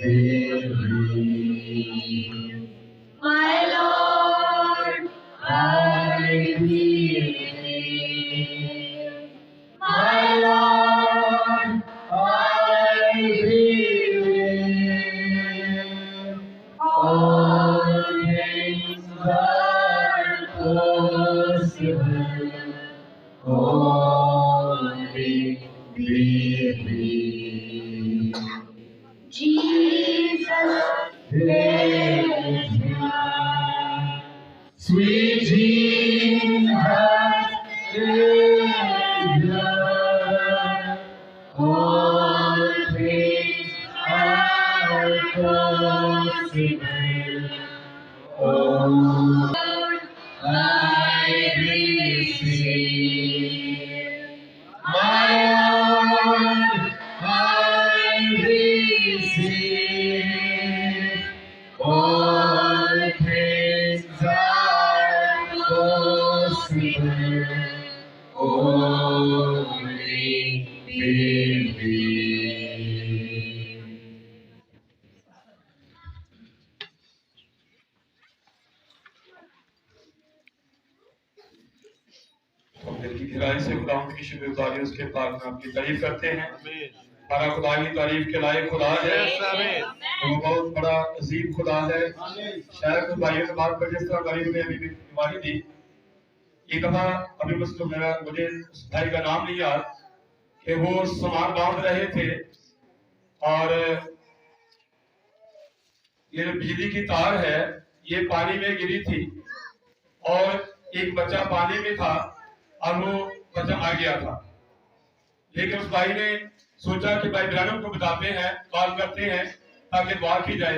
believe. My Lord, I believe. My Lord, I believe. All things are possible. Only believe. Jesus is mine. Sweet Jesus is mine. All things are possible. Oh, I receive. My Lord, I receive. All things are possible. Only believe. दिल की गहराई से खुदा की शुक्रगुजारी उसके प्रार्थना की तारीफ करते हैं। हमारा खुदा की तारीफ के लायक खुदा है। वो बहुत बड़ा अजीम खुदा है। शायद कुछ भाइयों के बाद पर जिस तरह गरीब ने अभी बीमारी दी, एक दफा अभी मुझे उस भाई का नाम नहीं याद कि वो सामान बांध रहे थे और ये जो बिजली की तार है ये पानी में गिरी थी और एक बच्चा पानी में था और वो बच्चा आ गया था। लेकिन उस भाई ने सोचा कि भाई ब्रैनम को बताते हैं, कॉल करते हैं ताकि दुआ की जाए।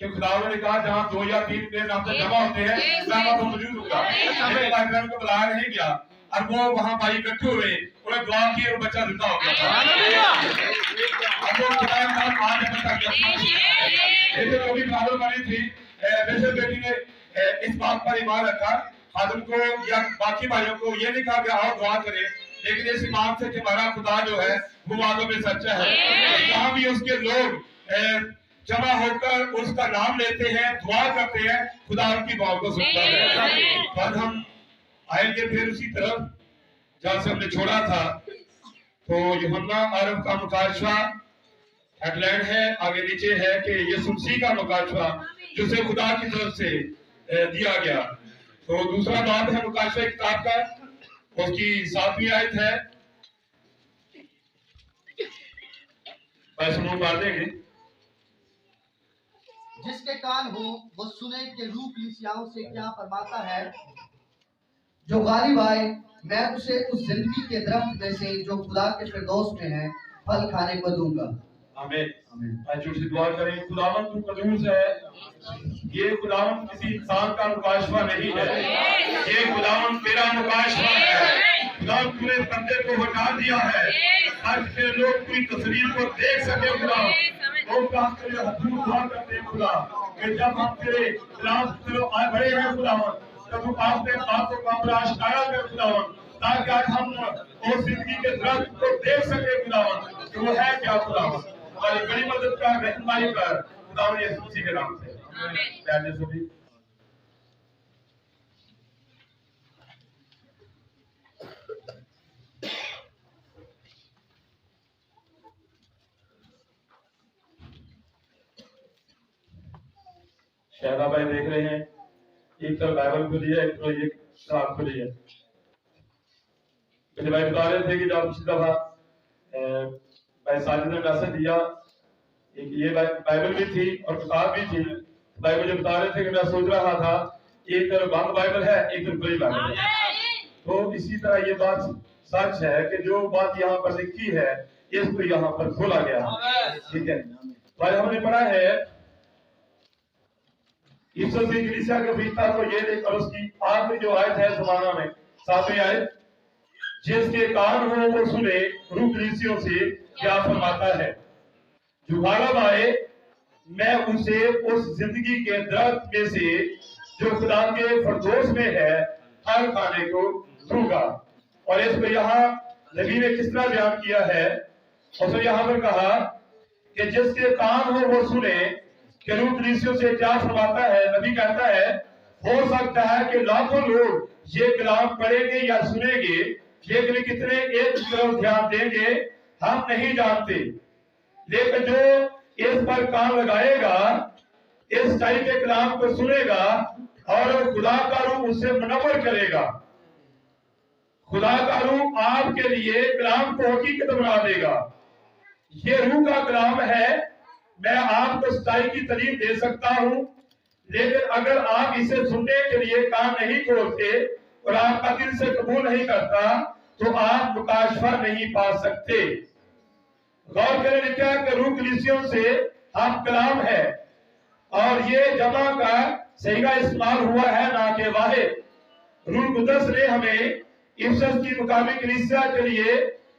कि खुदावंद ने कहा जहाँ 2 या 3 पेड़ नाम से जमा होते हैं मैं वहां तो मौजूद होगा। लेकिन भाई ब्रैनम को बुलाया नहीं गया और वो वहां भाई इकट्ठे हुए, उन्हें दुआ की और बच्चा जिंदा हो गया था। अब वो खुदा का आज बच्चा गया। लेकिन वो भी प्रॉब्लम बनी थी। बेशक बेटी ने इस बात पर ईमान रखा, खादिम को या बाकी भाइयों को ये नहीं कहा कि आओ दुआ करें, लेकिन इस ईमान से कि हमारा खुदा जो है वो वादों में सच्चा है। जहाँ भी उसके लोग जमा होकर उसका नाम लेते हैं, दुआ करते हैं, खुदा उनकी दुआ को सुनता है। पर हम आएंगे फिर उसी तरफ जहाँ से हमने छोड़ा था। तो यूहन्ना अरब का मुकाशवा हेडलाइन है, आगे नीचे है कि यीशु मसीह का मुकाशवा जिसे खुदा की तरफ से दिया गया। तो दूसरा बाब है मुकाशवा किताब का, उसकी 7वीं आयत है। सुनो पढ़ देंगे। जिसके कान हो वो सुने के रूह कलीसियाओं से क्या फरमाता है। जो गालिब आए मैं उसे उस जिंदगी के दरख्त में से जो खुदा के फिरदौस में है फल खाने को दूंगा। आमीन। आइए से दुआ करें। खुदावंद तू कदूस है। ये खुदावंद किसी इंसान का मुकाशवा नहीं है, ये खुदावंद तेरा मुकाशवा है। खुदावंद तूने पर्दे को हटा दिया है ताकि लोग पूरी तस्वीर को देख सके। खुदावंद वो काम तेरे हजूर दुआ करते हैं खुदा कि जब हम तेरे खिलाफ आए बड़े हैं खुदावंद, तब तू आपने बातों का हमरा आशकारा कर खुदावंद, ताकि आज हम उस जिंदगी के दरख्त को देख सके खुदावंद कि वो है क्या। खुदावंद हमारी बड़ी मदद का रहनुमाई कर खुदावंद यीशु मसीह के नाम से आमीन। सभी शहरा भाई देख रहे हैं, एक तरफ बाइबल खुली है, एक तरफ ये किताब खुली है। मुझे भाई बता रहे थे कि जब पिछली दफा भाई साजिद ने मैसेज दिया, एक ये बाइबल भी थी और किताब भी थी। भाई मुझे बता रहे थे कि मैं सोच रहा था एक तरफ बंद बाइबल है, एक तरफ खुली बाइबल है। तो इसी तरह ये बात सच है कि जो बात यहाँ पर लिखी है इसको यहाँ पर खोला गया है। ठीक है भाई, हमने पढ़ा है यीशु मसीह कलीसिया के फरिश्ता को ये देख और उसकी आखिरी जो आयत है ज़माना में 7वीं आयत, जिसके कान हो वो सुने रूह कलीसियों से क्या फरमाता है। जो गालिब आए मैं उसे उस जिंदगी के दरख्त में से जो खुदा के फिरदौस में है फल खाने को दूंगा। और इसको यहाँ नबी ने किस तरह बयान किया है, उसने यहाँ पर कहा कि जिसके कान हो वो सुने कि रूह कलीसियों से क्या फरमाता है। नबी कहता है हो सकता है कि लाखों लोग ये कलाम पढ़ेंगे या सुनेंगे, लेकिन कितने एक तरफ ध्यान देंगे हम नहीं जानते। लेकिन जो इस पर कान लगाएगा, इस टाइप के कलाम को सुनेगा और खुदा का रूह उससे मुनव्वर करेगा। खुदा का रूह आपके लिए कलाम को हकीकत बना देगा। ये रूह का कलाम है। मैं आपको सच्चाई की तालीम दे सकता हूं, लेकिन अगर आप इसे सुनने के लिए कान नहीं खोलते और आपका दिल से कबूल नहीं करता तो आप मुकाशफा नहीं पा सकते। गौर करें लिखा कि रूह कलीसियों से हम कलाम है और ये जमा का सही का इस्तेमाल हुआ है, ना के वाहिद। रूह कुदस ने हमें इफसस की मुकामी कलीसिया के लिए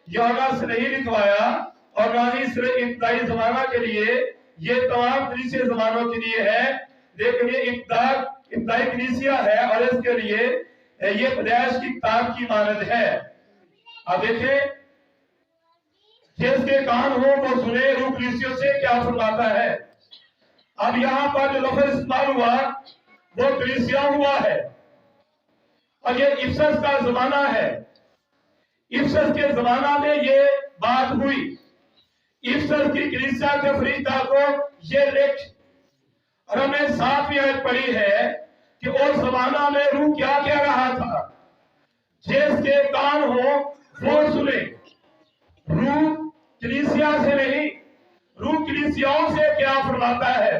यूहन्ना से नहीं लिखवाया और ना ही सिर्फ इब्तदाई जमाना के लिए, ये तमाम कलीसिया जमानों के लिए है, लेकिन ये इब्तदाई कलीसिया है और इसके लिए ये पैदाइश की किताब की मानद है। अब देखें, जिसके कान हो वो सुने रूह कलीसियों से क्या फरमाता है। अब यहाँ पर जो लफ्ज इस्तेमाल हुआ वो कलीसिया हुआ है और ये इफसस का जमाना है। इफसस के जमाना में ये बात हुई। इफसस की कलीसिया के फरीदा को ये लिख, और हमने 7वीं आयत पढ़ी है कि उस जमाना में रूह क्या कह रहा था, जिसके कान हो वो सुने। रूह कलीसिया से नहीं, रूह कलीसियाओं से क्या फरमाता है,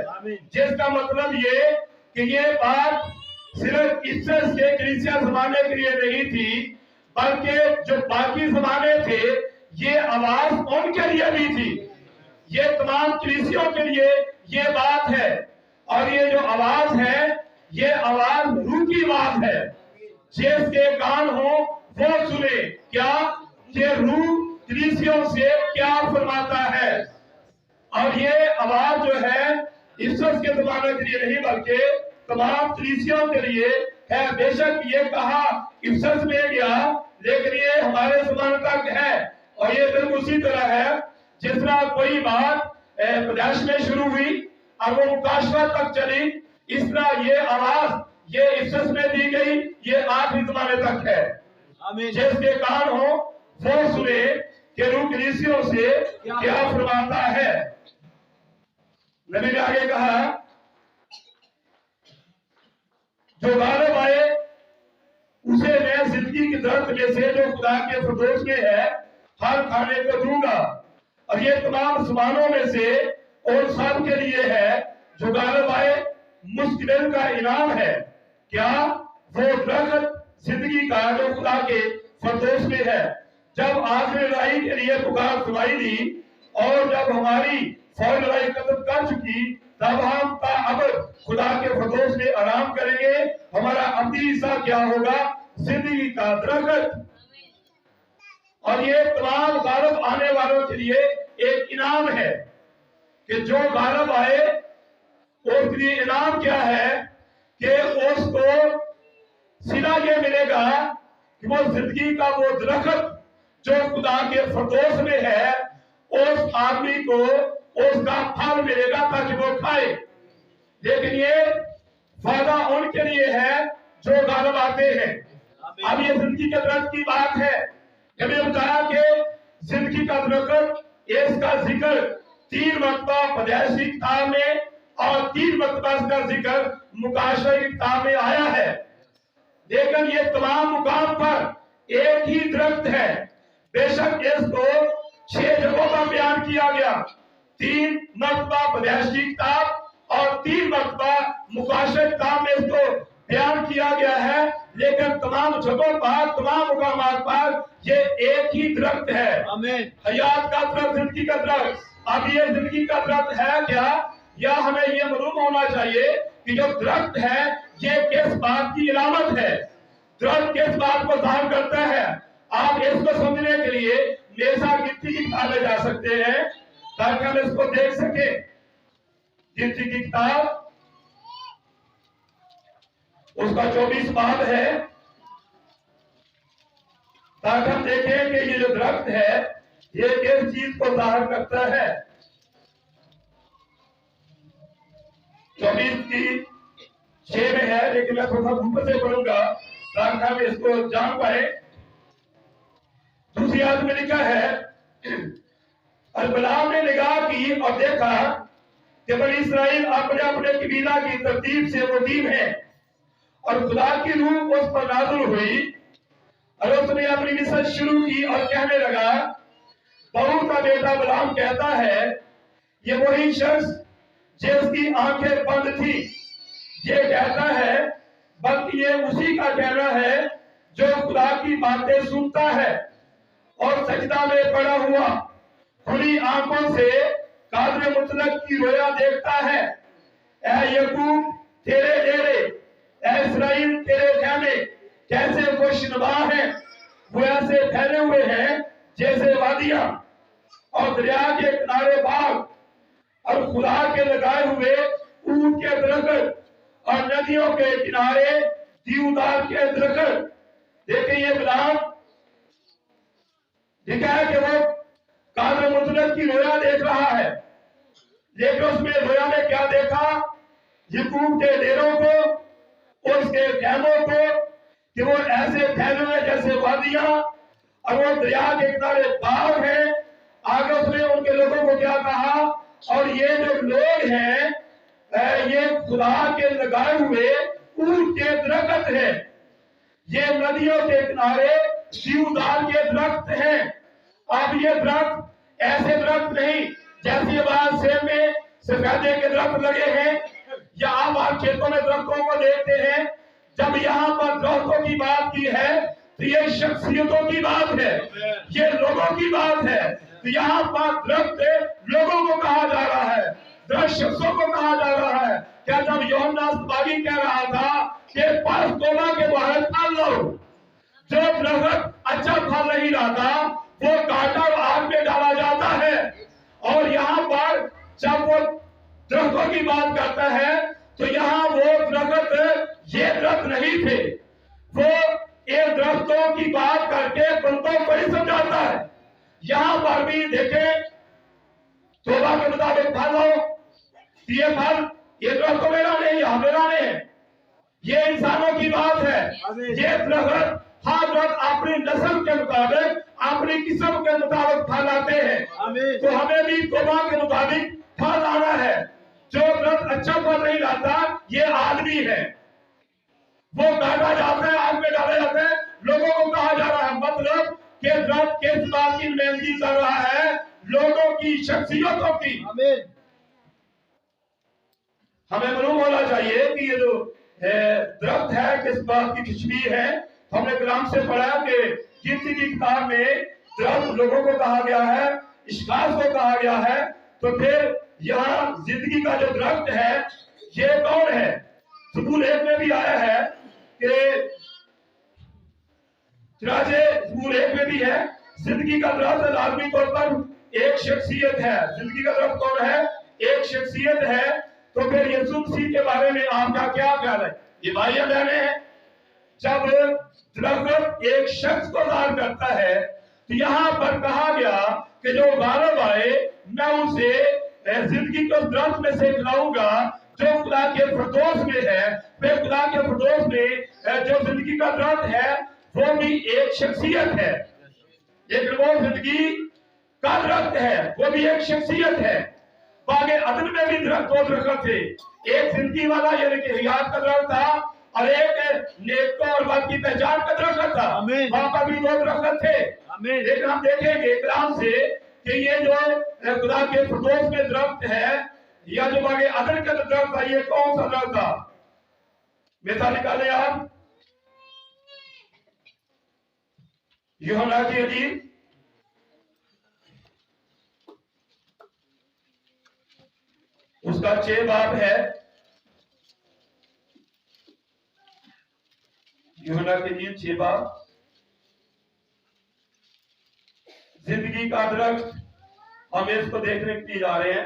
जिसका मतलब ये कि ये बात सिर्फ इफसस के कलीसिया जमाने के लिए नहीं थी, बल्कि जो बाकी जमाने थे ये आवाज उनके लिए भी थी। ये तमाम कलीसियों के लिए ये बात है और ये जो आवाज है ये आवाज रूह की आवाज है। जिसके कान हो वो सुने क्या, ये रूह कलीसियों से क्या फरमाता है। और ये आवाज जो है इफसस के जमाने के लिए नहीं बल्कि तमाम कलीसियों के लिए है। बेशक ये कहा इफसस में गया, लेकिन ये हमारे जमाने तक है और ये बिल्कुल उसी तरह है जिस तरह कोई बात प्रदेश में शुरू हुई और वो मुकाशवा तक चली, इस तरह ये आवाज ये इफसस में दी गई, ये आखिरी जमाने तक है। जिसके कान हो वो सुने कि रूह कलीसियों से क्या फरमाता है। नबी ने आगे कहा जो गालिब आए उसे मैं जिंदगी की दरख्त में से जो खुदा के फिरदौस में है हर खाने को दूंगा, और ये तमाम जबानों में से और सब के लिए है। जो गालिब आए मुस्तकिल का इनाम है क्या, वो दरख्त जिंदगी का जो खुदा के फिरदौस में है। जब आखिरी लड़ाई के लिए पुकार सुनाई दी और जब हमारी फौज लड़ाई खत्म कर चुकी, तब हम अब खुदा के फिरदौस में आराम करेंगे। हमारा अब्दी हिस्सा क्या होगा, जिंदगी का दरख्त। और ये तमाम गालिब आने वालों के लिए एक इनाम है कि जो गालिब आए उसके लिए इनाम क्या है कि उसको सिला ये मिलेगा कि वो जिंदगी का वो दरख्त जो खुदा के फिरदौस में है उस आदमी को उसका फल मिलेगा ताकि वो खाए। लेकिन ये फायदा उनके लिए है जो गालिब आते हैं। अब ये जिंदगी के दरख्त की बात है। मैंने बताया कि जिंदगी का दरख्त इसका जिक्र 3 मरतबा पैदाइश की किताब में और 3 मरतबा इसका जिक्र मुकाशवा की किताब में आया है। लेकिन ये तमाम मुकाम पर एक ही दरख्त है। बेशक इसको 6 जगहों पर बयान किया गया, 3 मरतबा पैदाइश की किताब और 3 मरतबा मुकाशवा की किताब में इसको बयान किया गया है। लेकिन तमाम जगहों पर तमाम मुकामात पर ये एक ही दरख्त है। आमीन। हयात का दरख्त, जिंदगी का दरख्त। अब ये जिंदगी का दरख्त है क्या, या हमें ये मालूम होना चाहिए कि जो दरख्त है ये किस बात की इलामत है, दरख्त किस बात को जाहिर करता है। आप इसको समझने के लिए मेरे साथ गिनती की किताब में जा सकते हैं ताकि हम इसको देख सके। गिनती की किताब उसका 24 बाब है, ताकि हम देखें कि ये जो दरख्त है ये किस चीज को जाहिर करता है। की 6 में है, लेकिन मैं थोड़ा ऊपर से पढ़ूंगा ताकि हम इसको जान पाए। दूसरी आयत में लिखा है, और बिलाम ने निगाह की और देखा कि बनी इस्राएल अपने अपने कबीला की तरतीब से मुकीम है, और खुदा की रूह उस पर नाज़िल हुई और उसने अपनी मिसत शुरू की और कहने लगा, बऊर का बेटा बिलाम कहता है, ये वही शख्स जिसकी आंखें बंद थी, ये कहता है, बल्कि ये उसी का कहना है जो खुदा की बातें सुनता है और सजदा में पड़ा हुआ खुली आंखों से कादर मुतलक की रोया देखता है। ऐ यकूब तेरे डेरे, ऐ इस्राएल तेरे खेमे कैसे खुशनुमा हैं, वो ऐसे फैले हुए हैं जैसे वादियां और दरिया के किनारे बाग और खुदा के लगाए हुए ऊंट के दरख्त और नदियों के किनारे देवदार के दरख्त। देखिए ये बिलाम लिखा है कि वो कादर मुतलक की रोया देख रहा है, लेकिन उसमें रोया में क्या देखा, यकूब के डेरों को और उसके खेमों को कि वो ऐसे फैले हुए जैसे वादियां और वो दरिया के किनारे बाग है। आगे उसने उनके लोगों को क्या कहा, और ये जो लोग हैं ये खुदा के लगाए हुए ऊंट के दरख्त हैं, ये नदियों के किनारे देवदार के दरख्त हैं। अब ये दरख्त ऐसे दरख्त नहीं जैसे बात सेब में सफेदे के दरख्त लगे हैं या आप खेतों में दरख्तों को देखते हैं। जब यहाँ पर दरख्तों की बात की है तो ये शख्सियतों की बात है, ये लोगों की बात है। तो यहाँ पर दरख्त लोगों को कहा जा रहा है, दरख्त शख्सों को कहा जा रहा है। क्या जब यूहन्ना इस्बागी कह रहा था कि पास तोबा के बाहर फल लो, जो दरख्त अच्छा फल नहीं लाता वो काटा और आग में डाला जाता है। और यहाँ पर जब वो दरख्तों की बात करता है तो यहाँ वो दरख्त ये दरख्त नहीं थे, वो ये दरख्तों की बात करके बंदों को ही समझाता है। यहाँ पर भी देखें, तोबा के मुताबिक फल लो, ये फल ये दरख्त मेरा नहीं, यहाँ मेरा नहीं है, ये इंसानों की बात है। ये दरख्त हर दरख्त अपनी नस्ल के मुताबिक अपनी किस्म के मुताबिक फल आते हैं। तो हमें भी तोबा के मुताबिक फल आना है। जो दरख्त अच्छा फल नहीं लाता ये आदमी है, वो काटा जाता है, आग में डाला जाता है। लोगों को कहा जा रहा है, मतलब कि दरख्त किस बात की नुमाइंदगी कर रहा है, लोगों की शख्सियतों की। हमें मालूम होना चाहिए कि ये जो दरख्त है किस बात की तशबीह है। हमने कलाम से पढ़ा कि गिनती की किताब में दरख्त लोगों को कहा गया है, इश्कास को कहा गया है। तो फिर यहाँ जिंदगी का जो दरख्त है ये कौन है? ज़बूर 1 में भी आया है कि ज़बूर 1 में भी है, जिंदगी का दरख्त लाजमी तौर पर एक शख्सियत है। जिंदगी का दरख्त कौन है? एक शख्सियत है। तो फिर यीशु मसीह के बारे में आपका क्या ख्याल है? ये भाइयां बहनें हैं, जब दरख्त एक शख्स को ज़ाहिर करता है तो यहाँ पर कहा गया कि जो गालिब आए मैं उसे जिंदगी को दरख्त में से खिलाऊंगा जो खुदा के फिरदौस में है। फिर खुदा के फिरदौस में जो जिंदगी का दरख्त है वो भी एक शख्सियत है, लेकिन वो जिंदगी का दरख्त है, वो भी एक शख्सियत है। बागे अदन में भी दो दरख्त थे, एक जिंदगी वाला यानी कि हयात का दरख्त था और एक नेकों और बद की पहचान का दरख्त था। वहां पर भी 2 दरख्त थे। लेकिन हम देखेंगे कलाम से कि ये जो खुदा के फिरदौस में दरख्त है या जो बागे अदन का दरख्त था, ये कौन सा दरख्त था? मिसाल निकाले आप, यूहन्ना की इंजील उसका 6 बाब है। यूहन्ना की इंजील 6 बाब। जिंदगी का दरख्त हम इसको देखने के लिए जा रहे हैं।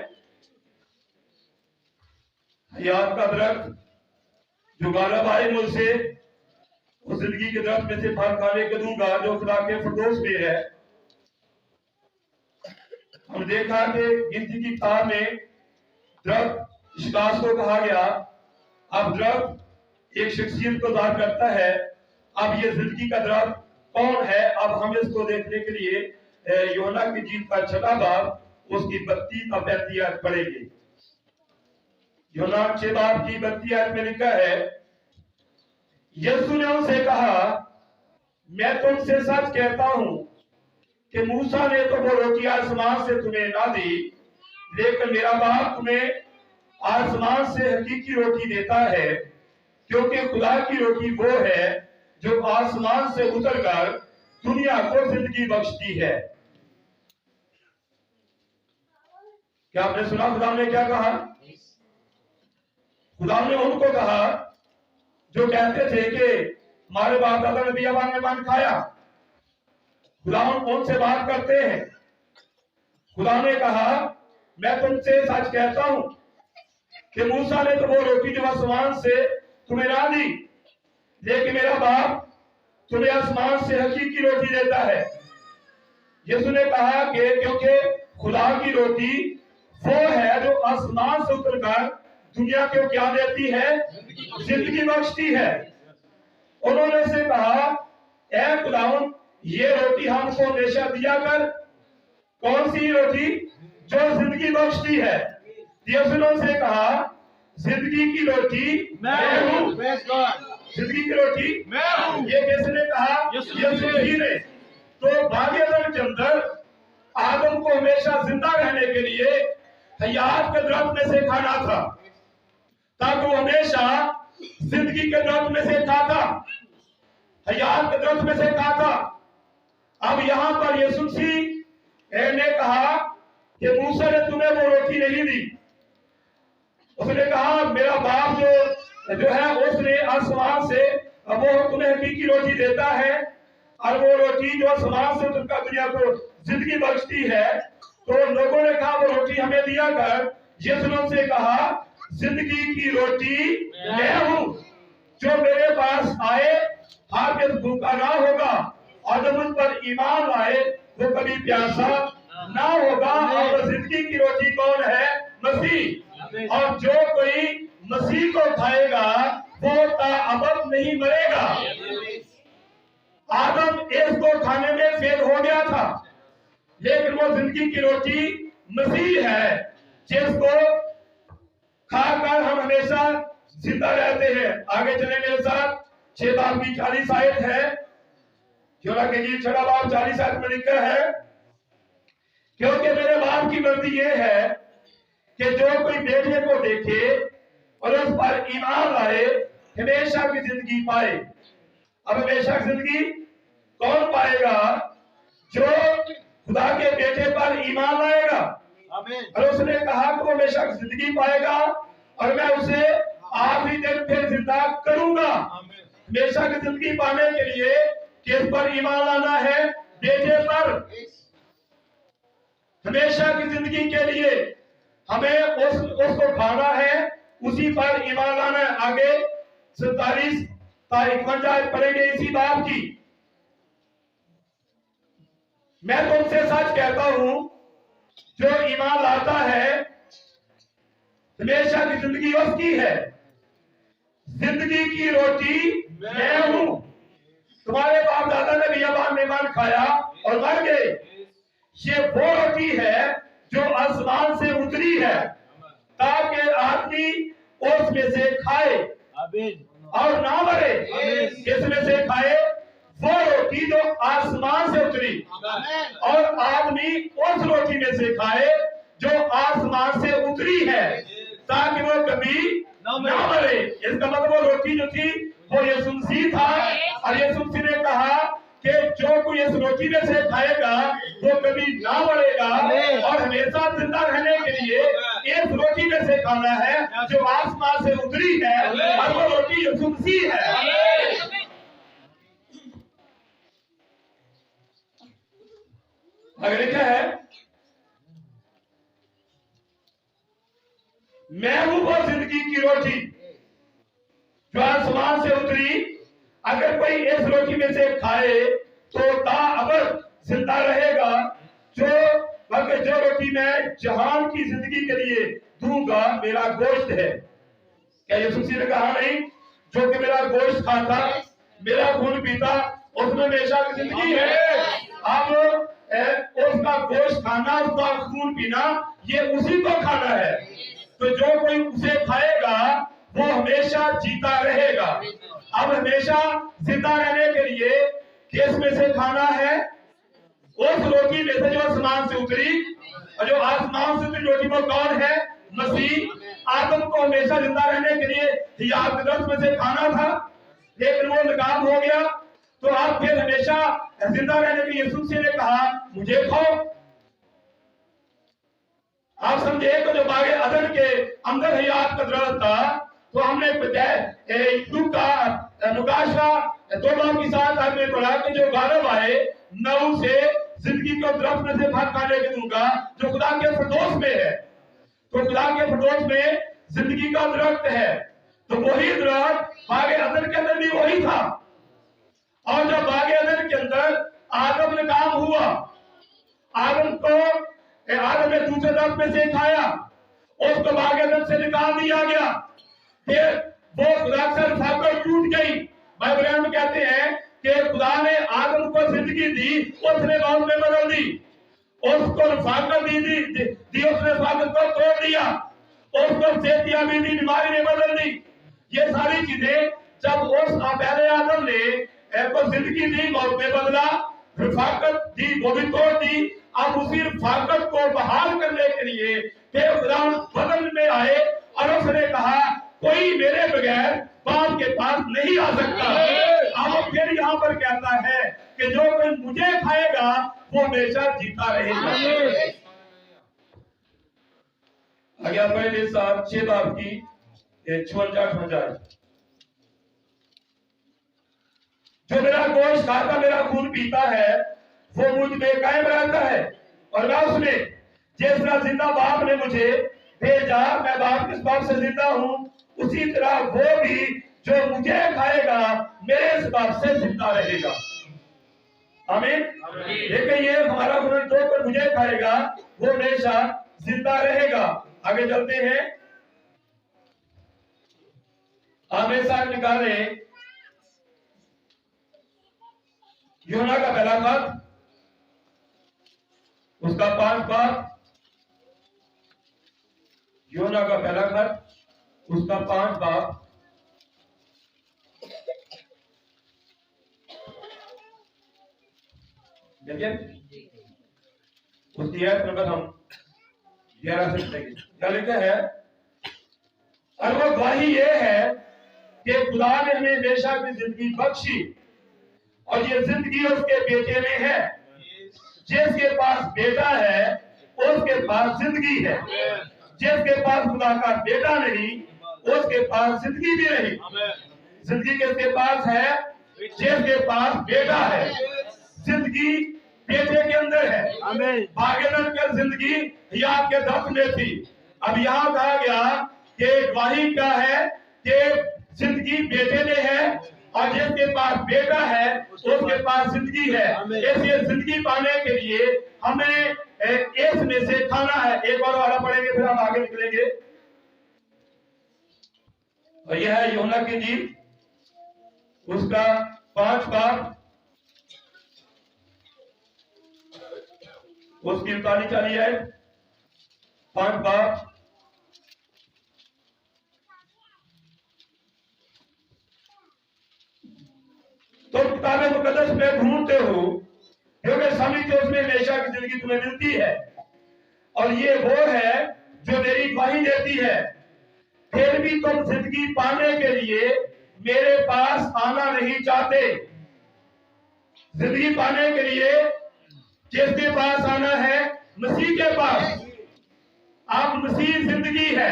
हयात का दरख्त जो गालिब आए मुझसे उस जिंदगी के दरख्त में से फल खाने को दूंगा जो खुदा के फिरदौस में है। हम देखा कि गिनती की किताब में दरख्त इश्कास को कहा गया अब दरख्त एक शख्सियत को जाहिर करता है। अब ये जिंदगी का दरख्त कौन है? अब हम इसको देखने के लिए यूहन्ना की इंजील का 6वां बाब उसकी 32 और 35 आयत पढ़ेंगे। यूहन्ना 6 बाब की 32 आयत में लिखा है, यीशु ने उनसे कहा, मैं तुमसे सच कहता हूं कि मूसा ने तो वो रोटी आसमान से तुम्हें ना दी, लेकिन मेरा बाप तुम्हें आसमान से हकीकी रोटी देता है, क्योंकि खुदा की रोटी वो है जो आसमान से उतरकर दुनिया को जिंदगी बख्शती है। क्या आपने सुना खुदा ने क्या कहा? खुदा ने उनको कहा जो कहते थे कि हमारे बाप दादा ने बियाबान में पान खाया। खुदा उनसे बात करते हैं। खुदा ने कहा, मैं तुमसे सच कहता हूं कि मूसा ने तो वो रोटी जो आसमान से तुम्हें ना दी, लेकिन मेरा बाप तुम्हें आसमान से हकीकी रोटी देता है। यीशु ने कहा कि क्योंकि खुदा की रोटी वो है जो आसमान से उतरकर दुनिया को क्या देती है? जिंदगी बख्शती है। उन्होंने से कहा, ऐ खुदावन, ये रोटी हमको हमेशा दिया कर। कौन सी रोटी? जो जिंदगी बख्शती है। यीशु ने उनसे कहा, जिंदगी की रोटी मैं हूं। जिंदगी की रोटी मैं हूं। ये किसने कहा? यीशु ही ने। तो भाग्यदल के अंदर आदम को हमेशा जिंदा रहने के लिए हयात के दरख्त में से खाना था, ताकि वो हमेशा जिंदगी के दरख्त में से खाता, हयात के दरख्त में से खाता। अब यहाँ पर यीशु मसीह ने कहा कि मूसा ने तुम्हें वो रोटी नहीं दी। उसने कहा, मेरा बाप जो है उसने आसमान से वो तुम्हें हकीकी रोटी देता है, और वो रोटी जो आसमान से उतरकर दुनिया को जिंदगी बख्शती है। तो लोगों ने कहा, वो रोटी हमें दिया कर। यीशु ने उनसे कहा, जिंदगी की रोटी मैं हूं। जो मेरे पास आए हरगिज़ भूखा ना होगा, और जब उन पर ईमान लाए वो कभी प्यासा ना होगा। और जिंदगी की रोटी कौन है? मसीह। और जो कोई मसीह को खाएगा वो ताअबद नहीं मरेगा। आदम इसको खाने में फेल हो गया था, लेकिन वो जिंदगी की रोटी मसीह है, जिसको खाकर हम हमेशा जिंदा रहते हैं। आगे चले मेरे साथ। 6 बाब की 40 आयत है। यूहन्ना की इंजील 6वां बाब 40 आयत में लिखा है, क्योंकि मेरे बाप की मर्जी ये है कि जो कोई बेटे को देखे और उस पर ईमान लाए हमेशा की जिंदगी पाए। अब हमेशा की जिंदगी कौन पाएगा? जो खुदा के बेटे पर ईमान लाएगा। और उसने कहा कि वो हमेशा की जिंदगी पाएगा, और मैं उसे आखिरी दिन फिर जिंदा करूंगा। हमेशा की जिंदगी पाने के लिए किस पर ईमान लाना है? बेटे पर। हमेशा की जिंदगी के लिए हमें उसको खाना है, उसी पर ईमान लाना है। आगे 47 ta 51 पढ़ेंगे इसी बाब की। मैं तुमसे सच कहता हूं, जो ईमान लाता है हमेशा की जिंदगी उसकी है। जिंदगी की रोटी मैं हूं। तुम्हारे बाप दादा ने बियाबान में मान खाया और मर गए। ये वो रोटी है जो आसमान से उतरी है, ताकि आदमी उसमें से खाए और ना मरे। इसमें से खाए वो रोटी जो आसमान से उतरी, और आदमी उस रोटी में से खाए जो आसमान से उतरी है, ताकि वो कभी ना मरे। इसका मतलब वो रोटी जो थी वो यीशु मसीह था। और यीशु मसीह ने कहा कि जो कोई इस रोटी में से खाएगा वो कभी ना मरेगा, और हमेशा जिंदा रहने के लिए इस रोटी में से खाना है जो आसमान से उतरी है, और वो रोटी यीशु मसीह है। अगर लिखा है, मैं हूं वो जिंदगी की रोटी जो आसमान से उतरी। अगर कोई इस रोटी में से खाए तो ताअबद जिंदा रहेगा। जो रोटी मैं जहान की जिंदगी के लिए दूंगा मेरा गोश्त है। क्या यीशु मसीह ने कहा नहीं, जो कि मेरा गोश्त खाता, मेरा खून पीता, उसमें हमेशा की जिंदगी है। अब उसका गोश्त खाना, उसका खून पीना, ये उसी को खाना है। तो जो कोई उसे खाएगा वो हमेशा जीता रहेगा। अब हमेशा जिंदा रहने के लिए किस में से खाना है? उस रोटी में से जो आसमान से उतरी, और जो आसमान से उतरी रोटी वो कौन है? मसीह। आदम को हमेशा जिंदा रहने के लिए हियात के रस में से खाना था, लेकिन वो नकाम हो गया। तो आप फिर हमेशा जिंदा रहने के लिए यीशु मसीह ने कहा मुझे खाओ। आप समझे कि जो बागे अदन के अंदर हयात का दरख्त था, तो हमने मुकाशा 2 की साथ हमने पढ़ा कि जो गारब आए नऊ से जिंदगी को दरख्त में से फल खाने के दूंगा जो खुदा के फिरदौस में है। तो खुदा के फिरदौस में जिंदगी का दरख्त है, तो वही दरख्त बागे अदन के अंदर भी वही था। और जब बागे अदन के अंदर आदम ने काम हुआ, आदम ने दूसरे दरख्त में से खाया, उसको बागे अदन से निकाल दिया गया, फिर वो खुदा से रफ़ाकत टूट गई। बाइबल में कहते हैं कि खुदा ने आदम को जिंदगी दी, उसने मौत में बदल दी, उसको रफ़ाकत दी, उसने रफ़ाकत को तोड़ दिया, उसको सेहतियाबी दी, बीमारी ने बदल दी। ये सारी चीजें जब उस पहले आदम ने को जिंदगी दी, मौत में बदला, रफ़ाकत दी, वो भी तोड़ दी। अब उसी रफ़ाकत को बहाल करने के लिए फिर खुदा बदल में आए और उसने कहा कोई मेरे बगैर बाप के पास नहीं आ सकता। अब फिर यहाँ पर कहता है कि जो कोई मुझे खाएगा वो हमेशा जीता रहेगा। आगे आप पढ़े 6 बाब की 56-58। जो मेरा गोश्त खाता, मेरा खून पीता है, वो मुझ में कायम रहता है और मैं उसमें। जिस तरह जिंदा बाप ने मुझे भेजा, मैं बाप के बाप से जिंदा हूँ, उसी तरह वो भी जो मुझे खाएगा मेरे बाप से जिंदा रहेगा। आमीन। लेकिन ये हमारा जो कोई मुझे खाएगा वो हमेशा जिंदा रहेगा। आगे चलते हैं, हमेशा निकाले यूहन्ना का पहला खत, उसका 5 बाब। यूहन्ना का पहला खत, उसका 5 बाब। देखिए उसकी आयत नंबर हम 11 से पढ़ेंगे। क्या लिखा है? और वो गवाही ये है कि खुदा ने हमें हमेशा की जिंदगी बख्शी और ये जिंदगी उसके बेटे में है। जिसके पास बेटा है उसके पास जिंदगी है। जिसके पास खुदा का बेटा नहीं उसके पास जिंदगी भी नहीं। जिंदगी किसके पास है? जिसके पास बेटा है। जिंदगी बेटे के अंदर है। बागेदन की जिंदगी हियात के दर्द में थी। अब यहाँ कहा गया कि गवाही क्या है कि जिंदगी बेटे में है और जिसके पास बेटा है उसके पास जिंदगी है। इसलिए जिंदगी पाने के लिए हमें इस में से खाना है। एक और वाला पढ़ेंगे फिर हम आगे निकलेंगे। और यह है यूहन्ना की इंजील, उसका 5 बाब, उसकी 39-40 है। 5 बाब। तो किताब मुकद्दस में ढूंढते हो क्योंकि समझते उसमें हमेशा की जिंदगी तुम्हें मिलती है और ये वो है जो मेरी गवाही देती है। फिर भी तुम जिंदगी पाने के लिए मेरे पास आना नहीं चाहते। जिंदगी पाने के लिए किसके पास आना है? मसीह के पास। आप मसीह जिंदगी है,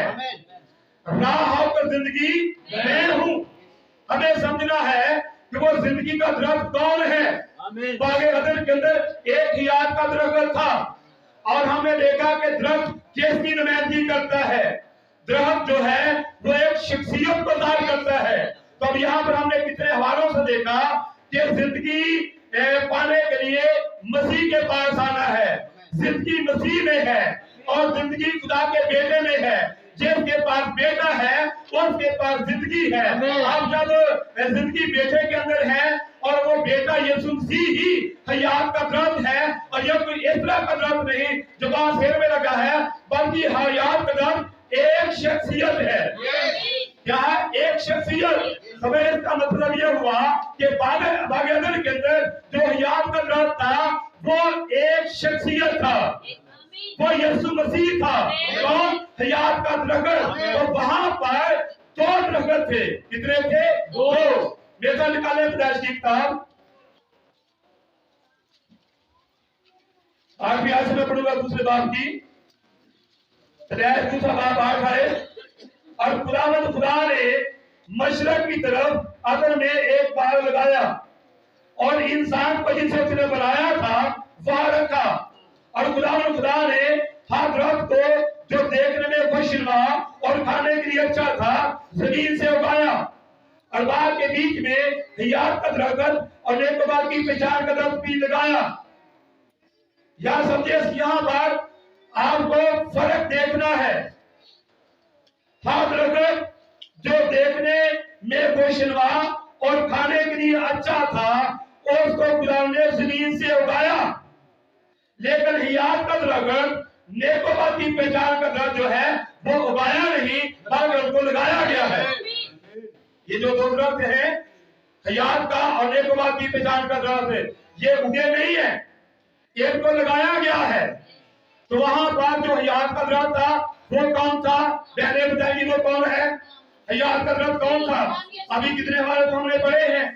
राह होकर जिंदगी मैं हूं। हमें समझना है कि वो जिंदगी का दरख्त कौन है। बागे अदन के अंदर एक हियात का दरख्त था और हमने देखा कि दरख्त किसकी नुमाइंदगी करता है? दरख्त जो है वो एक शख्सियत को जाहिर करता है। तो अब यहाँ पर हमने कितने हवालों से देखा कि जिंदगी पाने के लिए मसीह के पास आना है। जिंदगी मसीह में है और जिंदगी खुदा के बेटे में है। जिसके पास बेटा है उसके पास जिंदगी है। अब जब जिंदगी बेटे के अंदर है और वो बेटा यीशु मसीह ही हयात का दरख्त है, और यह कोई इस तरह का दरख्त नहीं जो वहां शेर में लगा है, बल्कि हयात का दरख्त एक शख्सियत है। क्या है? एक शख्सियत। हमें इसका मतलब यह हुआ कि बाग अदन के अंदर जो हयात का दरख्त था वो एक शख्सियत था, वो यीशु मसीह था। कौन? हयात का दरख्त। तो वहां पर दो दरख्त थे। कितने थे? दो। मेरा निकाले पैदाइश की किताब, आखिरी आयत में पढ़ूंगा दूसरे बाब की, दूसरा बाब 8 आए। और खुदा ने मशरक की तरफ अदन में एक बाग लगाया और इंसान को जिसे उसने बनाया था वहां रखा। और खुदा ने हर दरख्त को जो देखने में खुशनुमा और खाने के लिए अच्छा था जमीन से उगाया, और बाग के बीच में हयात का दरख्त और नेकोबाद की पहचान का दरख्त भी लगाया। यह समझे यहाँ पर आपको फर्क देखना है। हर दरख्त जो देखने में खुशनुमा और खाने के लिए अच्छा था उसको खुदा ने जमीन से उगाया, लेकिन हयात का दरख्त नेकोबाद की पहचान का दरख्त जो है वो उगाया नहीं, बल्कि उसको लगाया गया है। ये जो दो दरख्त है, हयात का और नेकोबाद की पहचान का दरख्त है, ये उगे नहीं है, एक को लगाया गया है। तो वहां पर जो हयात का दरख्त था वो कौन था? पहले बताइए वो कौन है? हयात का दरख्त कौन था? अभी कितने हमारे तो हमने पढ़े हैं।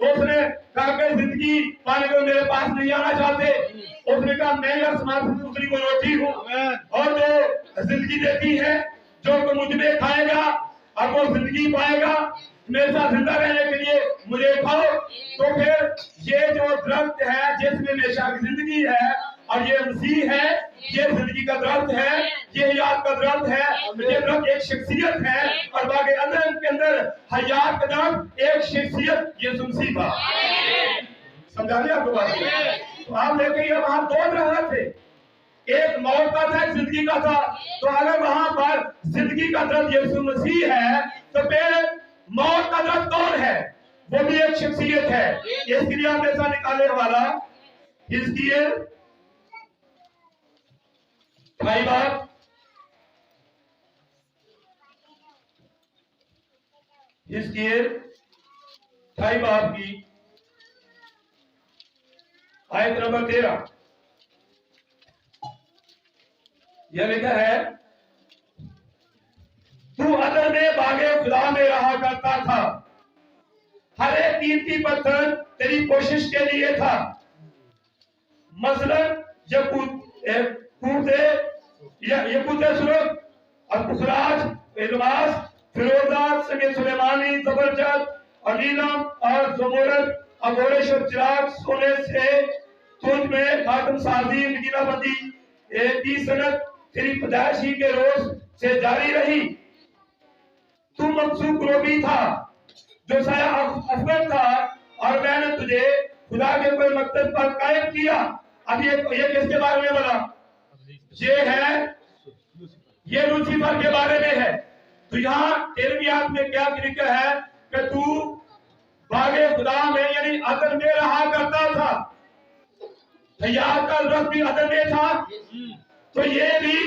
उसने कहा कि जिंदगी पाने को मेरे पास नहीं आना चाहते। उसने कहा मैं आसमान से उतरी को रोटी हूँ, और जो जिंदगी देती है, जो तो मुझ में खाएगा और वो जिंदगी पाएगा। मेरे साथ जिंदा रहने के लिए मुझे खाओ। तो फिर ये जो दरख्त है जिसमें हमेशा की जिंदगी है, और ये मसीह है, ये जिंदगी का दरख्त है, ये हयात का दरख्त है। ये दरख्त एक शख्सियत है, और बाग अदन के अंदर हयात का दरख्त एक शख्सियत यीशु मसीह था। समझा लिया आपको बात? तो आप देखिए वहां दो दरख्त थे, एक मौत का था, एक जिंदगी का था। तो अगर वहां पर जिंदगी का दरख्त यीशु मसीह है, तो फिर मौत का दरख्त कौन है? वो भी एक शख्सियत है। इसके लिए आप ऐसा निकाले वाला हिजकिय्याह 28 बाब, हिजकिय्याह 28 बाब की आयत नंबर 13 यह लिखा है, तू अदन में बागे खुदा में रहा करता था, हर एक कीमती पत्थर तेरी कोशिश के लिए था, मसलन यकूते सुरख और पुखराज, एलमास, फिरोजा, सगे सुलेमानी, जबरदस्त और नीलम और जमोरत और गोरेश और चिराग सोने से तुझ में खातम साजी नगीनाबंदी 30 सनत तेरी पैदाइशी के रोज से जारी रही। तू मकसूद रोबी था जो साया अफगन था, और मैंने तुझे खुदा के कोई मकसद पर कायम किया। अब ये किसके बारे में बना? ये लूसीफर के बारे में है। तो यहाँ 13वीं आयत में क्या लिखा है कि तू बागे खुदा में यानी अदन में रहा करता था। हयात का दरख्त भी अदन में था, तो ये भी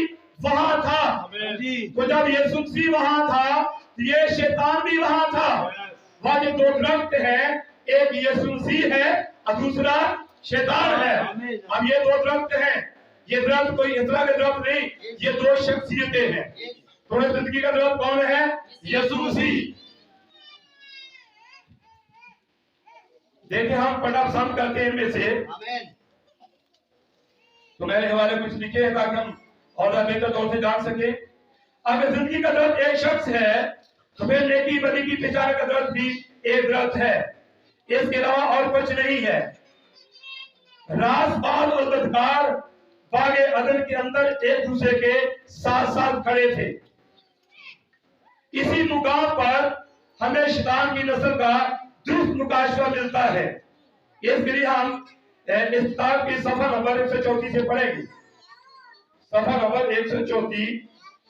वहां था। तो जब यीशु मसीह वहां था, ये शैतान भी वहां था। वहां जो दो दरख्त है, एक यीशु मसीह है और दूसरा शैतान है। अब ये दो दरख्त हैं, ये दरख्त कोई इस तरह के दरख्त नहीं, ये दो शख्सियतें हैं। थोड़े जिंदगी का दरख्त कौन है? यीशु मसीह। देखिए हम पढ़ना पसंद करते हैं इनमें से, तो मैंने हवाले कुछ लिखे हैं ताकि हम और बेहतर तौर से जान सके। अगर जिंदगी का दरख्त एक शख्स है, तो फिर नेकी बदी की पहचान का दरख्त भी एक दरख्त है, इसके अलावा और कुछ नहीं है। रासबाज और बदकार बागे अदन के अंदर एक दूसरे के साथ साथ खड़े थे। इसी मुकाम पर हमें शैतान की नस्ल का दुरुस्त मुकाशवा मिलता है। इसके लिए हम इस किताब की सफा नंबर 134 से पढ़ेंगे। सफा नंबर 134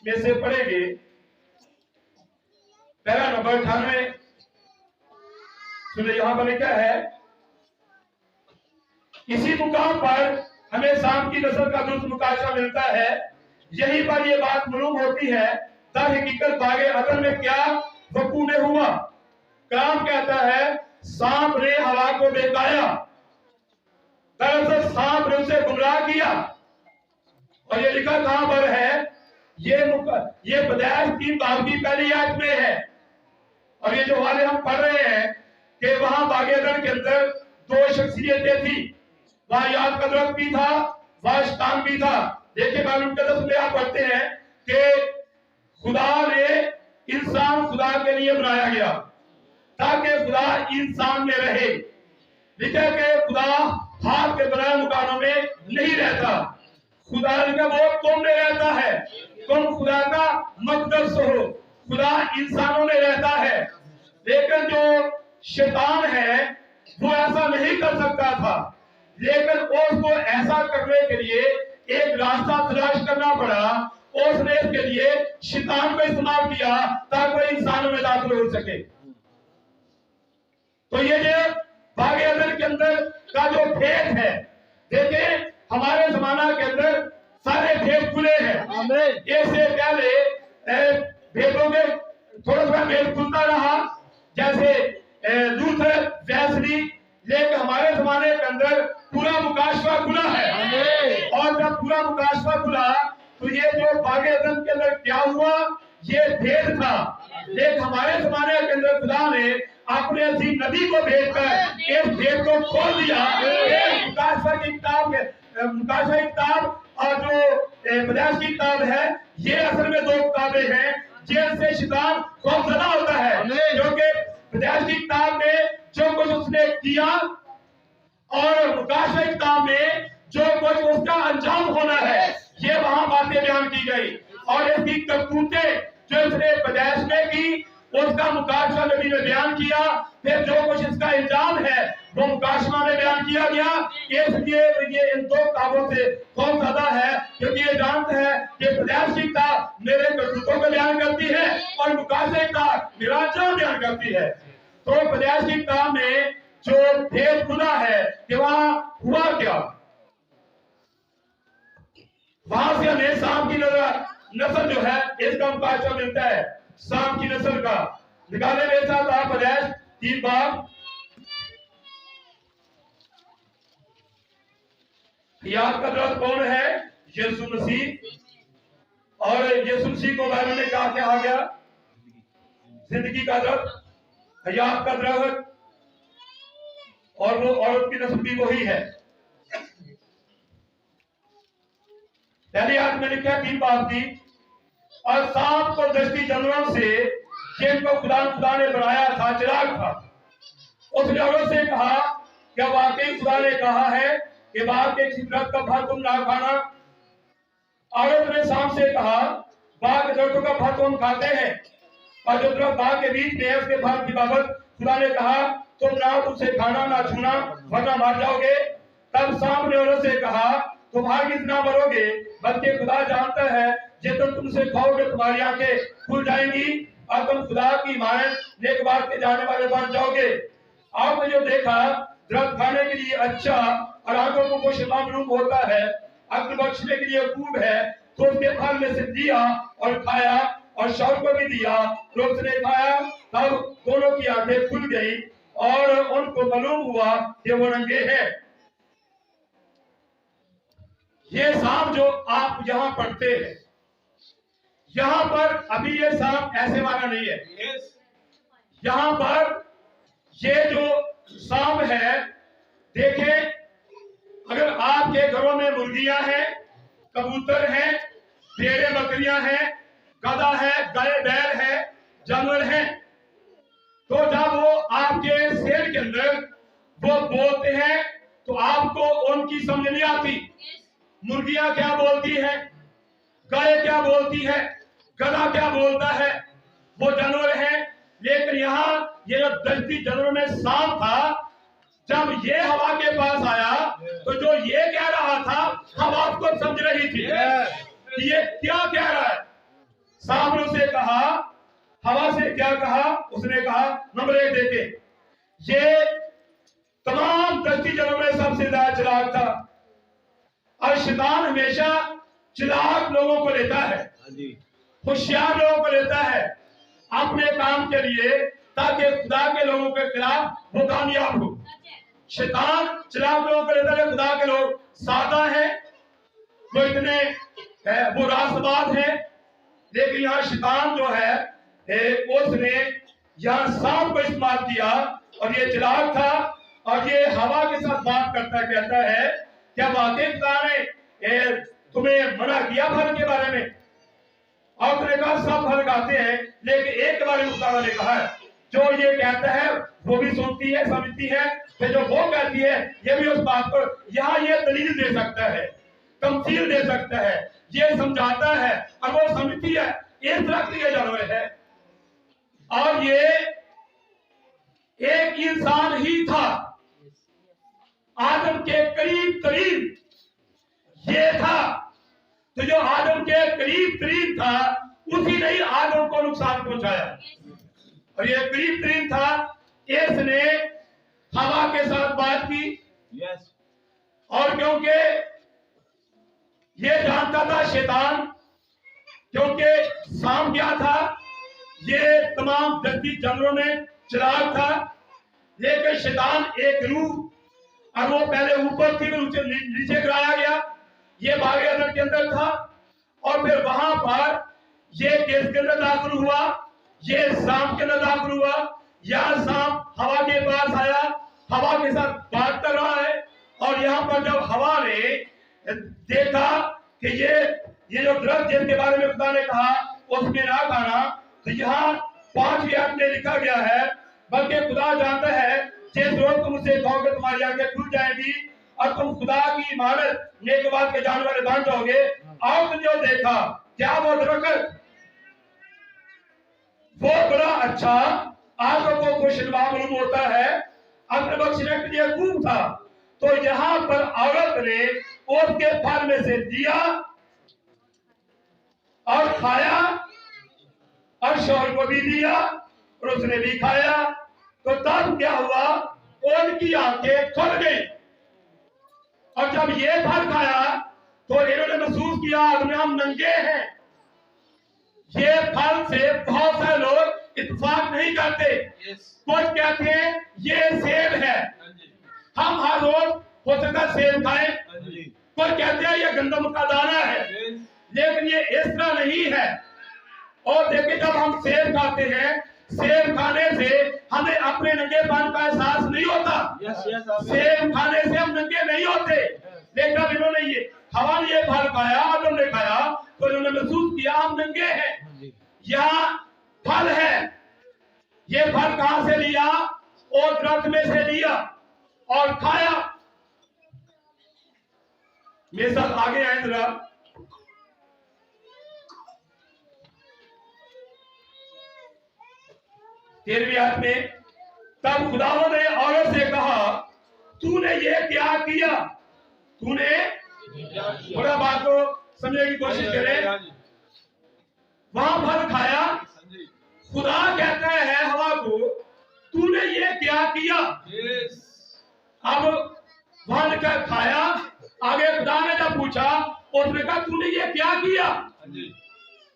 में से पढ़ेंगे। पैरा नंबर 98 सुने, यहां पर लिखा है, इसी मुकाम पर हमें शाम की नस्ल का दुरुस्त मुकाशा मिलता है। यहीं पर यह बात मालूम होती है दर हकीकत बागे अदन में क्या वकूअ में हुआ। कलाम कहता है सांप ने हवा को बहकाया, दरअसल सांप ने उसे गुमराह किया। और ये लिखा कहां पर है? ये पैदाइश 3 बाब की पहली आयत में है। और ये जो वाले हम पढ़ रहे हैं कि वहां बागे अदन के अंदर 2 शख्सियतें थी, वहां याद का दरख्त भी था, वहां शैतान भी था। देखिए बाइबल मुकद्दस में आप पढ़ते हैं कि खुदा ने इंसान खुदा के लिए बनाया गया ताकि खुदा इंसान में रहे। लिखा कि खुदा हाथ के बनाए मकानों में नहीं रहता, खुदा का वो तुम में रहता है, तुम खुदा का मकदस हो, खुदा इंसानों में रहता है। लेकिन जो शैतान है वो ऐसा नहीं कर सकता था, लेकिन उसको ऐसा करने के लिए एक रास्ता तलाश करना पड़ा। उसने इसके लिए शैतान को इस्तेमाल किया ताकि वह इंसानों में दाखिल हो सके। तो ये जो बागे अदन के अंदर का जो भेद है, देखें हमारे जमाना के अंदर सारे भेद खुले हैं। इससे पहले भेदों में थोड़ा थोड़ा भेद खुलता रहा, जैसे लूथर, वेस्ली, लेकिन हमारे जमाने के अंदर पूरा मुकाशवा खुला है। और जब पूरा मुकाशवा खुला तो ये जो बागे अदन के अंदर क्या हुआ, ये भेद था। लेकिन हमारे जमाने के अंदर खुदा ने अपने अजीम नबी को भेजकर इस भेद को खोल दिया। मुकाशवा की किताब और जो पैदाइश की किताब है, ये असल में 2 किताबें हैं जिनसे शैतान खौफजदा होता है, क्योंकि पैदाइश की किताब में जो कुछ उसने किया और मुकाशवा की किताब में जो कुछ उसका अंजाम होना है, ये वहां बातें बयान की गई। और इसकी करतूतें जो इसने पैदाइश में की उसका मुकाशवा नबी ने बयान किया, फिर जो कुछ इसका इंजाम है वो मुकाशवा में बयान किया गया। इसलिए ये इन 2 किताबों से कौन ज्यादा है, क्योंकि ये जानते हैं कि पैदाइश की किताब मेरे करतूतों को बयान करती है और मुकाशवा की किताब मेरा अंजाम बयान करती है। तो पैदाइश की किताब में जो भेद खुला है कि वहां हुआ क्या, वहां से हमें सांप की नस्ल जो है इसका मुकाशवा मिलता है। सांप की नस्ल का निकाले मेरे साथ आप पैदाइश 3 बाब। याद का दरख्त कौन है? यीशु मसीह। और यीशु मसीह को बाइबल में क्या कहा गया? जिंदगी का दरख्त, हयात का दरख्त, और वो औरत की नस्ल भी वही है। पहली आयत में लिखा 3 बाब की, और सांप को दृष्टि जानवरों से जिनको खुदा ने बनाया था चिराग था। उसने औरत से कहा, क्या वाकई खुदा ने कहा है कि बाग के दरख्त का फल तुम ना खाना? औरत ने सांप से कहा, बाग के दरख्तों का फल तुम खाते हैं, और जो दरख्त बाग के बीच में है उसके फल की बाबत खुदा ने कहा तुम ना उसे खाना ना छूना वरना मर जाओगे। तब सांप ने औरत से कहा, तुम हरगिज़ ना मरोगे, बल्कि खुदा जानता है जब तुम तुमसे खाओगे तुम्हारी आंखें खुल जाएंगी और तुम खुदा की मानद नेक बात के जाने वाले बन जाओगे। आपने जो देखा दरख्त खाने के लिए अच्छा और आंखों को खुशनुमा मालूम होता है, अक्ल बख्शने के लिए खूब है, तो उसके फल में से दिया और खाया और शौर को भी दिया, तो उसने खाया, तब दोनों की आंखें खुल गई और उनको मालूम हुआ कि वो नंगे हैं। ये सांप जो आप यहां पढ़ते हैं, यहां पर अभी ये सांप ऐसे वाला नहीं है। यहां पर ये जो सांप है, देखें, अगर आपके घरों में मुर्गियां हैं, कबूतर हैं, भेड़ें बकरियां हैं, गधा है, गाय बैल है, जानवर हैं, तो जब वो आपके शेर के अंदर वो बोलते हैं तो आपको उनकी समझ नहीं आती। मुर्गियां क्या बोलती है, गाय क्या बोलती है, गधा क्या बोलता है, वो जानवर है। लेकिन यहाँ ये जो दस्ती जानवरों में सांप था, जब ये हवा के पास आया तो जो ये कह रहा था हवा उसको समझ रही थी कि ये क्या कह रहा है। सांप ने उसे कहा, हवा से क्या कहा? उसने कहा नंबर 1 देखे, ये तमाम दृष्टि जनों में सबसे ज्यादा चिराग था। और शैतान हमेशा चिराग लोगों को लेता है, होशियार लोगों को लेता है अपने काम के लिए, ताकि खुदा के लोगों के खिलाफ वो कामयाब हो। शैतान चिराग लोगों को लेता है। खुदा के लोग सादा है, वो इतने वो रास्तबाज है, लेकिन यहाँ शैतान जो है उसने यहाँ सांप को इस्तेमाल किया, और ये चिराग था, और ये हवा के साथ बात करता कहता है क्या वाकई खुदा ने तुम्हें मना किया फल के बारे में? और उसने कहा सब फल खाते हैं, लेकिन एक के बारे में खुदा ने कहा है, जो ये कहता है वो भी सुनती है, समझती है, फिर जो वो कहती है ये भी उस बात पर यहाँ ये दलील दे सकता है, तमसील दे सकता है, ये समझाता है, और वो समझती है। इस तरह के ये जानवर है। और ये एक इंसान ही था, आदम के करीब करीब ये था। तो जो आदम के करीब तरीन था, उसी ने ही आदम को नुकसान पहुंचाया। और ये करीब तरीन था, इसने हवा के साथ बात की। और क्योंकि ये जानता था शैतान, क्योंकि सांप क्या था, ये तमाम धरती जानवरों में चिराग था, लेकिन शैतान एक रूह, और वो पहले ऊपर थी, फिर नीचे गिराया गया, ये भागे अंदर के अंदर था, और फिर वहां पर ये किसके अंदर दाखिल हुआ? ये सांप के अंदर दाखिल हुआ। यह सांप हवा के पास आया, हवा के साथ बात कर रहा है, और यहाँ पर जब हवा ने देखा कि ये जो दरख्त जिसके बारे में खुदा ने कहा उसमें ना खाना, तो यहाँ 5 आयत में लिखा गया है, बल्कि खुदा जानता है जिस रोज तुम उसे खाओगे तुम्हारी आंखें खुल जाएगी और तुम खुदा की इमारत नेकबाद के जानवर बन जाओगे। और तुमने जो देखा, क्या वो दरख्त वो बड़ा अच्छा आंखों को खुशनुमा मालूम होता है, अपने बख्शने के लिए खूब था। तो यहाँ पर औरत ने उसके फल में से दिया और खाया, और शौहर को भी दिया और उसने भी खाया। तो तब क्या हुआ? उनकी आंखें खुल गई, और जब ये फल खाया तो इन्होंने महसूस किया हम नंगे हैं। ये फल से बहुत सारे लोग इत्तेफाक नहीं करते। कुछ कहते हैं ये सेब है, हम हर रोज हो सकता है सेब खाएं। कुछ कहते हैं ये गंदम का दाना है, लेकिन ये इस तरह नहीं है। और देखिए, जब हम सेब खाते हैं, सेब खाने से हमें अपने नंगेपन का एहसास नहीं होता। सेब खाने से हम नंगे नहीं होते, लेकिन अब इन्होंने ये हवा ने ये फल खाया, आदम ने खाया, तो इन्होंने महसूस किया हम नंगे हैं। यहाँ फल है, ये फल कहां से लिया? और दरख्त में से लिया और खाया। मेरे साथ आगे आए जरा। तेरहवीं आयत में, तब खुदावंद ने औरत से कहा तूने ये क्या किया? तूने, थोड़ा बात को समझने की कोशिश करें। वहां फल खाया, खुदा कहता है हवा को तूने ये क्या किया? अब वहां का खाया, आगे खुदा ने जब पूछा, उसने कहा तूने ये क्या किया?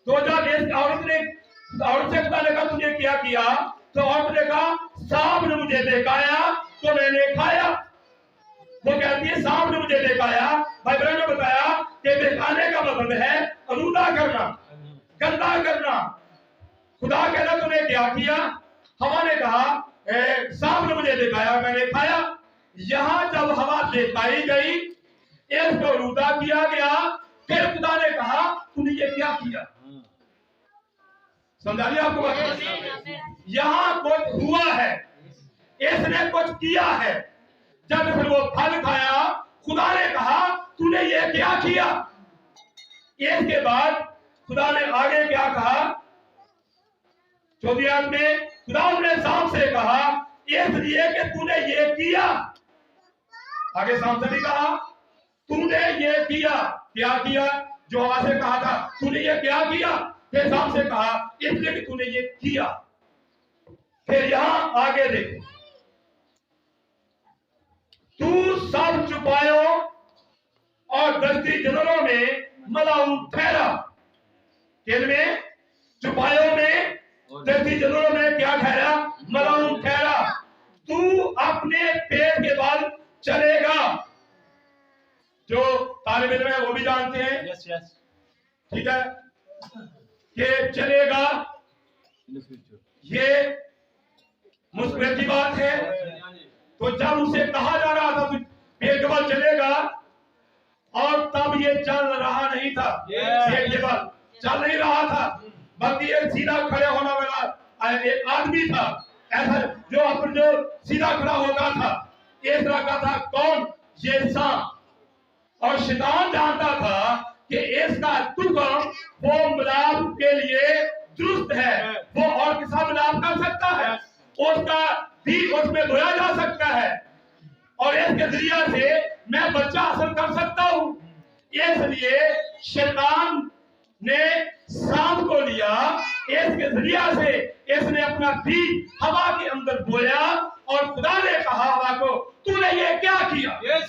तो जब इस औरत से खुदा ने कहा तूने क्या किया, तो औरत ने कहा सांप ने मुझे दिखाया तो मैंने खाया। वो कहती है सांप ने मुझे दिखाया। भाई बहन ने बताया कि दिखाने का मतलब है अलूदा करना, गंदा करना। खुदा कहता तूने क्या किया? हवा ने कहा सांप ने मुझे दिखाया, मैंने खाया। यहां जब हवा दिखाई गई, इसको अलूदा किया गया, फिर खुदा ने कहा तूने ये क्या किया? समझा लिया आपको बात? यहां कुछ हुआ है, इसने कुछ किया है। जब फिर वो फल खाया, खुदा ने कहा तूने ये क्या किया? इसके बाद खुदा ने आगे क्या कहा? 14वीं आयत में खुदा ने सांप से कहा इसलिए कि तूने ये किया। आगे सांप से भी कहा तूने ये किया। क्या किया? जो हवा से कहा था तूने ये क्या किया? फिर शाम से कहा इसलिए कि तूने ये किया। फिर यहां आगे देख, तू सब छुपायो और दस्ती जनरों में मलाऊ ठहरा। किन में? छुपायो में, दस्ती जनरों में क्या ठहरा? मलाऊ ठहरा। तू अपने पेट के बल चलेगा। जो तालिब इल्म है वो भी जानते हैं, यस यस, ठीक है, कि चलेगा ये मुस्कुराहट की बात है। तो जब उसे कहा जा रहा था तू पेट के बल चलेगा, और तब ये चल रहा नहीं था, पेट के बल चल नहीं रहा था, बल्कि ये सीधा खड़े होने वाला एक आदमी था, ऐसा जो अपन जो सीधा खड़ा होता था, इस तरह का था। कौन? ये सांप। और शैतान जानता था कि इसका तुकम वो मिलाप के लिए दुरुस्त है, वो और के साथ मिलाप कर सकता है, उसका भी उसमें धोया जा सकता है, और इसके जरिए से मैं बच्चा हासिल कर सकता हूं। इसलिए शैतान ने सांप को लिया, इसके जरिए से इसने अपना बीज हवा के अंदर बोया, और खुदा ने कहा हवा को, तूने ये क्या किया?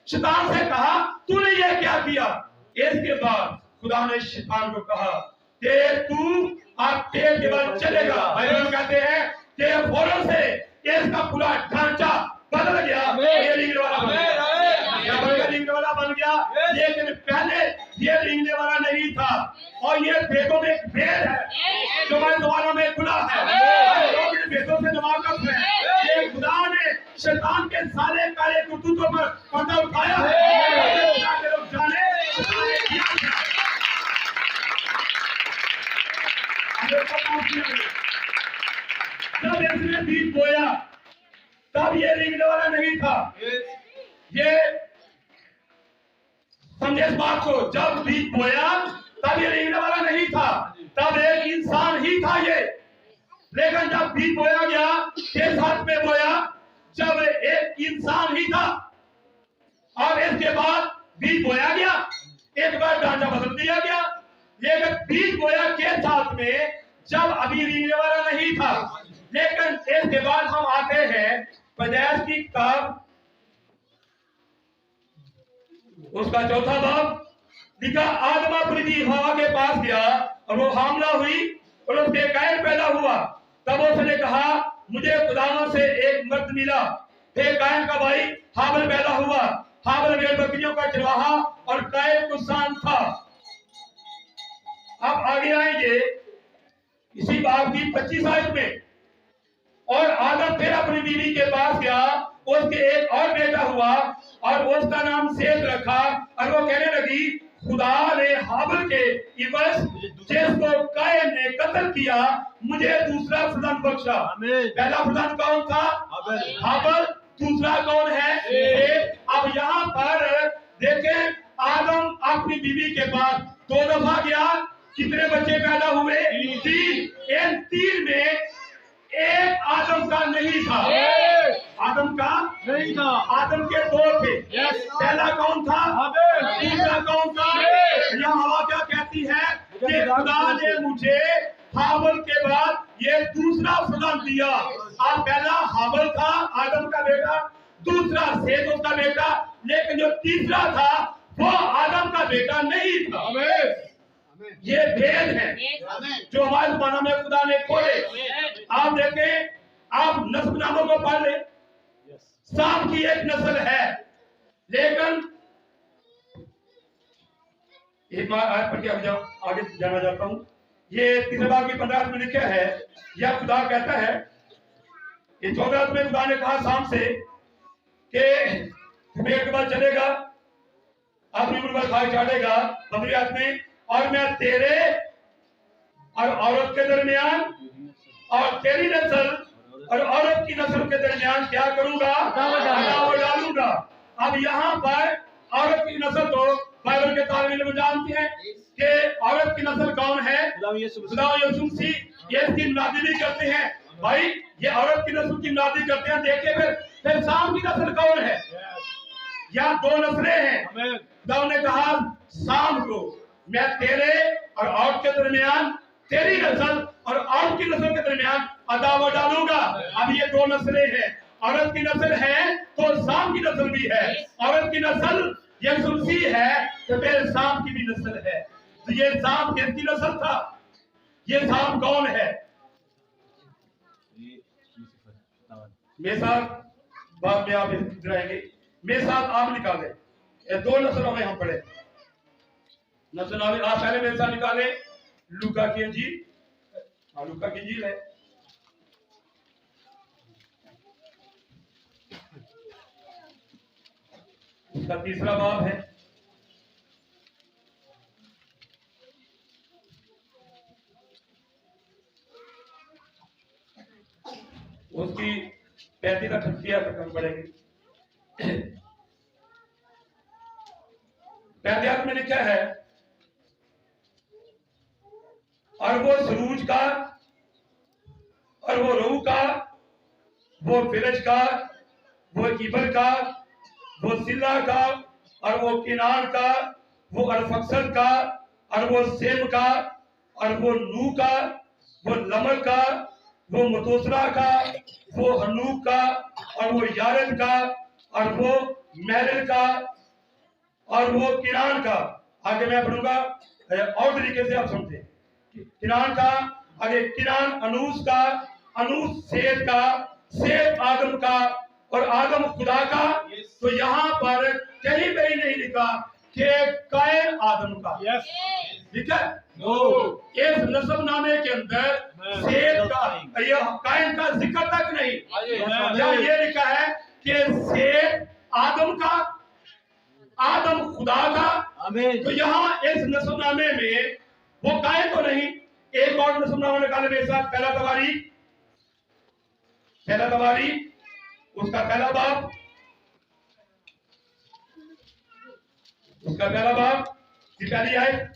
शैतान से कहा, तूने ये क्या किया? इसके बाद खुदा ने शैतान को कहा कि तू आप पेट के बाद चलेगा। बाइबल कहते हैं कि फौरन से इसका पूरा ढांचा बदल गया, ये रींगने वाला बन गया, रींगने वाला बन गया। लेकिन पहले ये रींगने वाला नहीं था, और ये भेदों में एक भेद है जो मैं दोबारा में खुला है, लोग इन भेदों से नवाकफ है। ये खुदा ने शैतान के सारे कार्य करतूतों पर पर्दा उठाया है, लोग जाने शैतान ने किया क्या। जब इसने बीज बोया तब ये रींगने वाला नहीं था। ये समझे इस बात को, जब बीज बोया तब ये रींगने वाला नहीं था, तब एक इंसान ही था ये। लेकिन जब बीज बोया गया, किस हाथ में बोया? जब एक इंसान ही था, और इसके बाद बीज बोया गया, एक बार ढांचा बदल दिया गया। लेकिन बीज बोया किस हाथ में? जब अभी रींगने वाला नहीं था। लेकिन इसके बाद हम आते हैं पैदाइश की किताब, उसका चौथा बाब लिखा, आदम अपनी हवा के पास गया और वो हामला हुई और उसके कैन पैदा हुआ। तब उसने कहा, मुझे खुदावंद से एक मर्द मिला। फिर कैन का भाई हाबिल पैदा हुआ। हाबिल भेड़ बकरियों का चरवाहा और कैन कुसान था। अब आगे आएंगे इसी बाब की 25 आयत में। और आदम फिर अपनी बीवी के पास गया, उसके एक और बेटा हुआ और उसका नाम सेत रखा। और वो कहने लगी, खुदा ने हाबिल के इवज जिसको कैन ने कत्ल किया, मुझे दूसरा फर्जंद बख्शा। पहला फर्जंद कौन था? हाबिल। दूसरा कौन है? सेत। अब यहाँ पर देखें, आदम अपनी बीवी के पास 2 दफा गया। कितने बच्चे पैदा हुए? 3। इन 3 में एक आदम का नहीं था। आदम का नहीं था। आदम के 2 थे। पहला कौन था? दूसरा कौन था? यह हवा क्या कहती है कि खुदा ने मुझे हाबिल के बाद ये दूसरा फर्जंद दिया। अब पहला हाबिल था, आदम का बेटा, दूसरा सेत उसका बेटा, लेकिन जो तीसरा था वो आदम का बेटा नहीं था। ये भेद है जो हमारे ज़माना में खुदा ने खोले। आप देखें, आप नस्लनामों को पढ़ लें, सांप की एक नस्ल है, लेकिन एक बार पढ़ के आगे जाना चाहता हूं। ये 3 बाब की 15 में लिखा है, यह खुदा कहता है, ये 14 में खुदा ने कहा शाम से कि पेट के बाद चलेगा, अपनी उम्र पर खाई चाटेगा। 15 में, और मैं तेरे और औरत के दरमियान और तेरी नस्ल और औरत की नस्ल के दरमियान क्या करूंगा? अदावत डालूंगा। अब यहाँ पर औरत की नस्ल तो बाइबल के तालिब इल्म जानते हैं कि औरत की नस्ल कौन है? खुदा यीशु मसीह। ये इसकी मुनादी भी करते हैं, भाई ये औरत की नस्ल की मुनादी करते हैं। देखिए फिर शाम की नस्ल कौन है? या 2 नस्लें हैं। खुदा ने कहा शाम को, मैं तेरे और औरत के दरमियान तेरी नस्ल और औरत की नस्ल के दरमियान अदावत डालूंगा। अब ये दो नस्लें हैं, औरत की नस्ल है तो सांप की नस्ल भी है, औरत की नस्ल यीशु मसीह है तो फिर सांप की भी नस्ल है। तो ये सांप किसकी नस्ल था? ये सांप कौन है? मेरे साथ बाद में आप इधर आएंगे, मेरे साथ आप निकाले। ये दो नस्लों में हम पढ़े नस्ल, आप पहले मेरे साथ निकाले लूका की इंजील। लूका की इंजील है, उसका 3रा बाब है। उसकी 35-38 तक हम पढ़ेंगे। 35 में लिखा है, और वो सरूज का और वो रहू का, वो फिरज का, वो इबल का, वो सिल्ला का, और वो किनान का, वो अरफक्सद का, और वो सेम का, और वो नू का, वो लमक का, वो मतोसरा का, वो हनूक का, और वो यारद का, और वो महरल का, और वो किनान का। आगे मैं पढ़ूंगा और तरीके से आप समझे। किनान का, आगे किनान अनूस का, अनूस सेत का, सेत आदम का, और आदम खुदा का। तो यहाँ पर कहीं पे ही नहीं लिखा कि कायन आदम का, ठीक है? इस नसबनामे के अंदर सेत का, यह कायन का जिक्र तक नहीं। जहाँ ये लिखा है कि सेत आदम का, आदम खुदा का, तो यहाँ इस नसबनामे में वो कायन तो नहीं। एक और नसबनामा निकाले मेरे साथ, पहला तवारी उसका पहला बाब, उसका पहला बाब की पहली आयत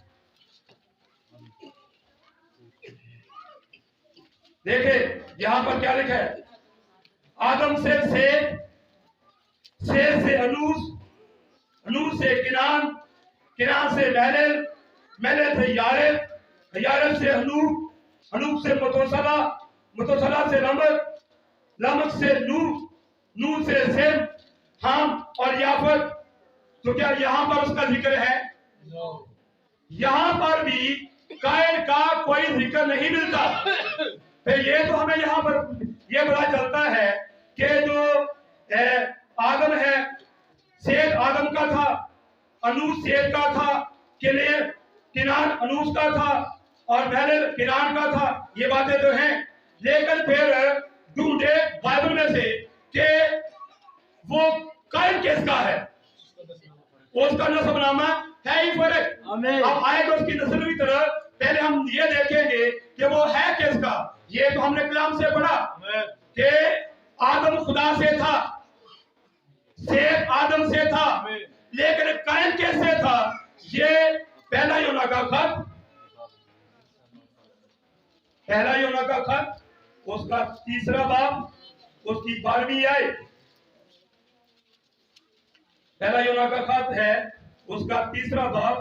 देखे। यहां पर क्या लिखा है? आदम से सेत, सेत से अनूस, अनूस से किनान, किनान से महलल, महलल से यारद, यारद से हनूक, हनूक से मतोसला, मतोसला से लमक, लमक से नूह, नूह से सेम, हाम और याफत। तो क्या यहाँ पर उसका जिक्र है? यहाँ पर भी कायन का कोई जिक्र नहीं मिलता। फिर ये तो हमें यहाँ पर ये पता चलता है कि जो आदम है, सेत आदम का था, अनूस सेत का था, किनान अनूस का था, और महलल किनान का था। ये बातें तो हैं, लेकिन फिर ढूंढे बाइबल में से कि वो कायन किसका है, उसका नसबनामा है ही फर्क। अब आएगा उसकी नस्ल की तरफ, पहले हम ये देखेंगे कि वो है किसका। ये तो हमने कलाम से पढ़ा कि आदम खुदा से था, सेत आदम से था, लेकिन कायन कैसे था? ये पहला यूना का खत, पहला यूना का खत, उसका 3रा बाब, उसकी 12वीं आयत। पहला यूना का खत है, उसका 3रा बाब,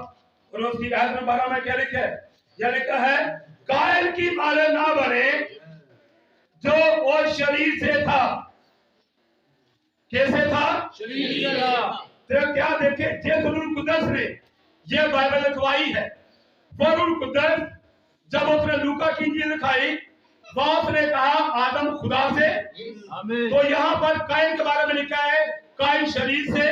और उसकी आयत नंबर 12 में क्या लिखा है? यह लिखा है, कायन की माले ना बने जो वो शरीर से था। कैसे था? शरीर से था। तो क्या देखे, रूह कुदस ने ये बाइबल लिखवाई है। वो रूह कुदस जब उसने लूका की इंजील लिखाई, वहां उसने कहा आदम खुदा से। तो यहाँ पर कायन के बारे में लिखा है कायन शरीर से।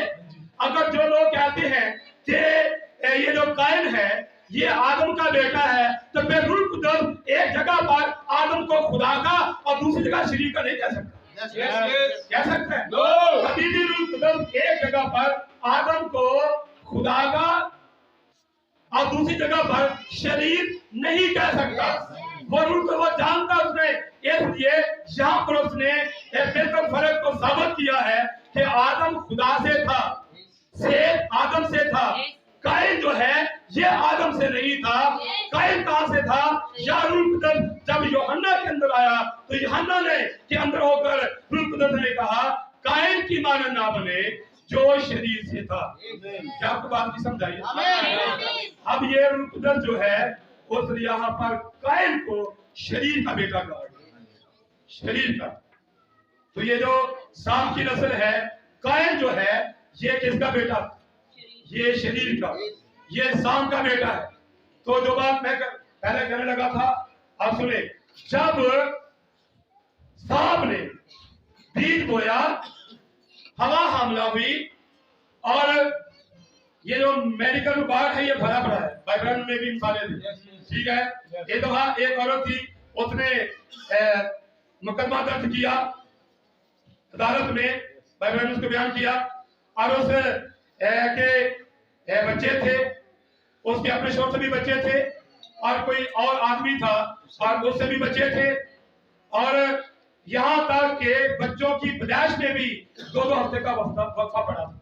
अगर जो लोग कहते हैं कि ये जो कायन है ये आदम का बेटा है, तो फिर रूह कुदस एक जगह पर आदम को खुदा का और दूसरी जगह शरीर का नहीं कह सकता। कह सकते हैं? कभी भी रूह कुदस एक जगह पर आदम को खुदा का और दूसरी जगह पर शरीर नहीं कह सकता। वो रूह को वो जानता उसने, इसलिए यहाँ पर उसने बिल्कुल फर्क को साबित किया है कि आदम खुदा से था, सेत आदम से था, कायन जो है ये आदम से नहीं था। कायन कहां से था? या रूह कुदस जब यूहन्ना के अंदर आया तो यूहन्ना ने के अंदर होकर रूह कुदस ने कहा कायन की मानन ना बने जो शरीर से था। क्या आपको बात की समझ आई? अब ये रूह कुदस जो है उसने यहाँ पर कायन को शरीर का बेटा कहा, शरीर का। तो ये जो साम की नस्ल है, कायन जो है, ये किसका बेटा? ये शरीर का, ये साम का बेटा है। तो जो बात मैं पहले कहने लगा था, आप सुने, जब साम ने बीज बोया, हवा हमला हुई, और ये जो मेडिकल विभाग है ये भरा पड़ा है, बाइबल में भी मिसालें दी, ठीक है। ये तो हाँ, एक औरत थी, उसने मुकदमा दर्ज किया अदालत में, बाइबल ने उसको बयान किया, और उस के बच्चे थे, उसके अपने शोर से भी बच्चे थे, और कोई और आदमी था और उससे भी बच्चे थे, और यहाँ तक के बच्चों की पैदाइश में भी 2-2 हफ्ते का वक्फा पड़ा था।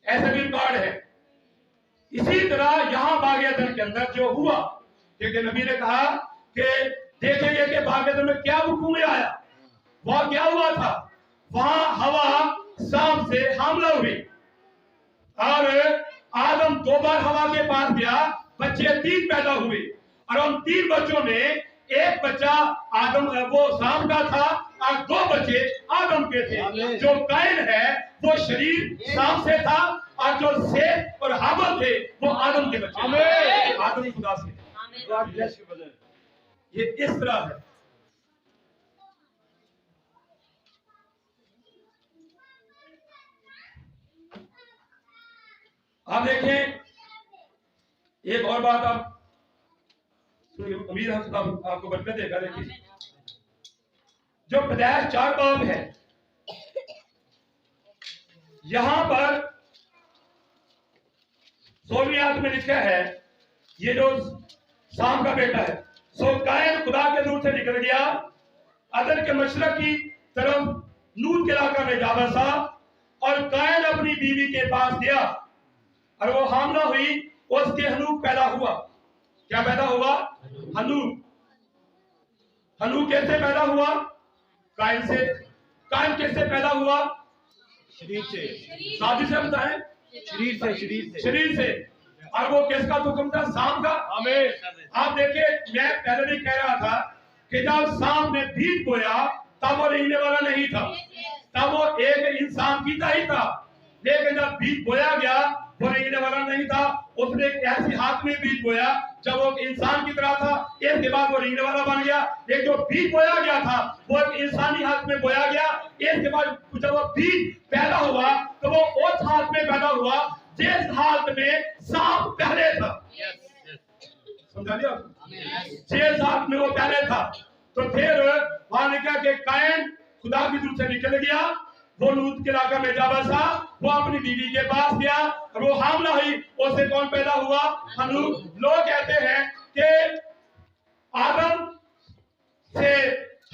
ऐसे भी रिकॉर्ड है। इसी तरह यहाँ बागेदन के अंदर जो हुआ, क्योंकि नबी ने कहा कि देखेंगे कि बागेदन में क्या हुक्म में आया, वह क्या हुआ था, वहां हवा साम से हमला हुई, और आदम 2 बार हवा के पास गया, बच्चे 3 पैदा हुए, और उन 3 बच्चों में एक बच्चा आदम वो साम का था, और 2 बच्चे आदम के थे। जो कायन है वो शरीर साम से था, और जो सेत और हाबल थे वो आदम के बच्चे, आदम खुदा से। ये इस तरह है। आप देखें, एक और बात आप उम्मीद है आपको बरकत देगा। देखिए, जो पैदाइश 4 बाब है, यहां पर 16वीं आयत में लिखा है, ये जो साम का बेटा है, सो कायन खुदा के दूर से निकल गया, अदन के मशरक की तरफ नून के इलाका में जा बसा, और कायन अपनी बीवी के पास गया, और वो हामला हुई, उसके हनूक पैदा हुआ। क्या पैदा हुआ? हनूक। हनूक कैसे पैदा हुआ? कायन से। कायन कैसे पैदा हुआ? शरीर से। शादी से बताएं, शरीर से। और वो किसका हुक्म था? साम का। आप देखिए, मैं पहले भी कह रहा था कि जब साम ने बीज बोया तब वो रेंगने वाला नहीं था, तब वो एक इंसान पीता ही था, लेकिन जब बीज बोया गया वो रेंगने वाला नहीं था। उसने एक ऐसी हाथ में बीज बोया जब वो इंसान की तरह था, इसके बाद वो रेंगने वाला बन गया। एक जो बीज बोया गया था वो एक इंसानी हाथ में बोया गया, इसके बाद जब वो बीज पैदा हुआ तो वो उस हाथ में पैदा हुआ जिस हाथ में सांप पहले था। समझा लिया? जिस हाथ में वो पहले था। तो फिर वहां लिखा कि कायन खुदा की दूर से निकल गया, वो लूत के इलाका में जा बसा, वो अपनी बीवी के पास गया, और वो हामला हुई, उससे कौन पैदा हुआ? हनूक। लोग कहते हैं कि आदम से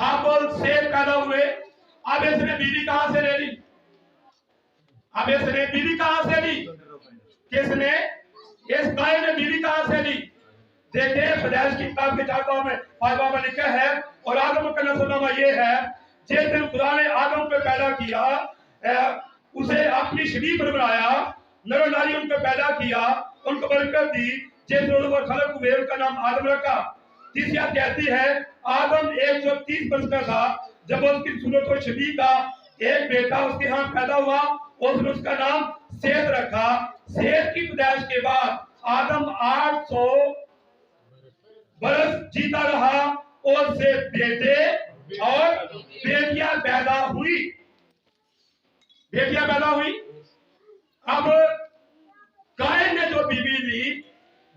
हाबल से पैदा हुए। अब इसने बीवी कहां से ले ली? अब इसने बीवी कहां से ली? किसने? इस कायन ने बीवी कहां से ली? देखिए, पैदाइश की किताब के 4 बाब में 5 बाब में लिखा है, और आदम का नस्लनामा ये है, जिस दिन खुदा ने आदम को पैदा किया, उसे अपनी शरीर पर बनाया, नर नारी उनको पैदा किया, उनको बरकत दी, जिस दिन वो खलक हुए उनका नाम आदम रखा। तीसरी आयत कहती है, आदम 130 वर्ष का था जब उसकी सूरत और शबीह का एक बेटा उसके यहाँ पैदा हुआ, उसने उसका नाम सेत रखा। सेत की पैदाइश के बाद आदम 800 बरस जीता रहा, और से बेटे और बेटियां पैदा हुई, बेटियां पैदा हुई। अब कायन ने जो बीवी ली,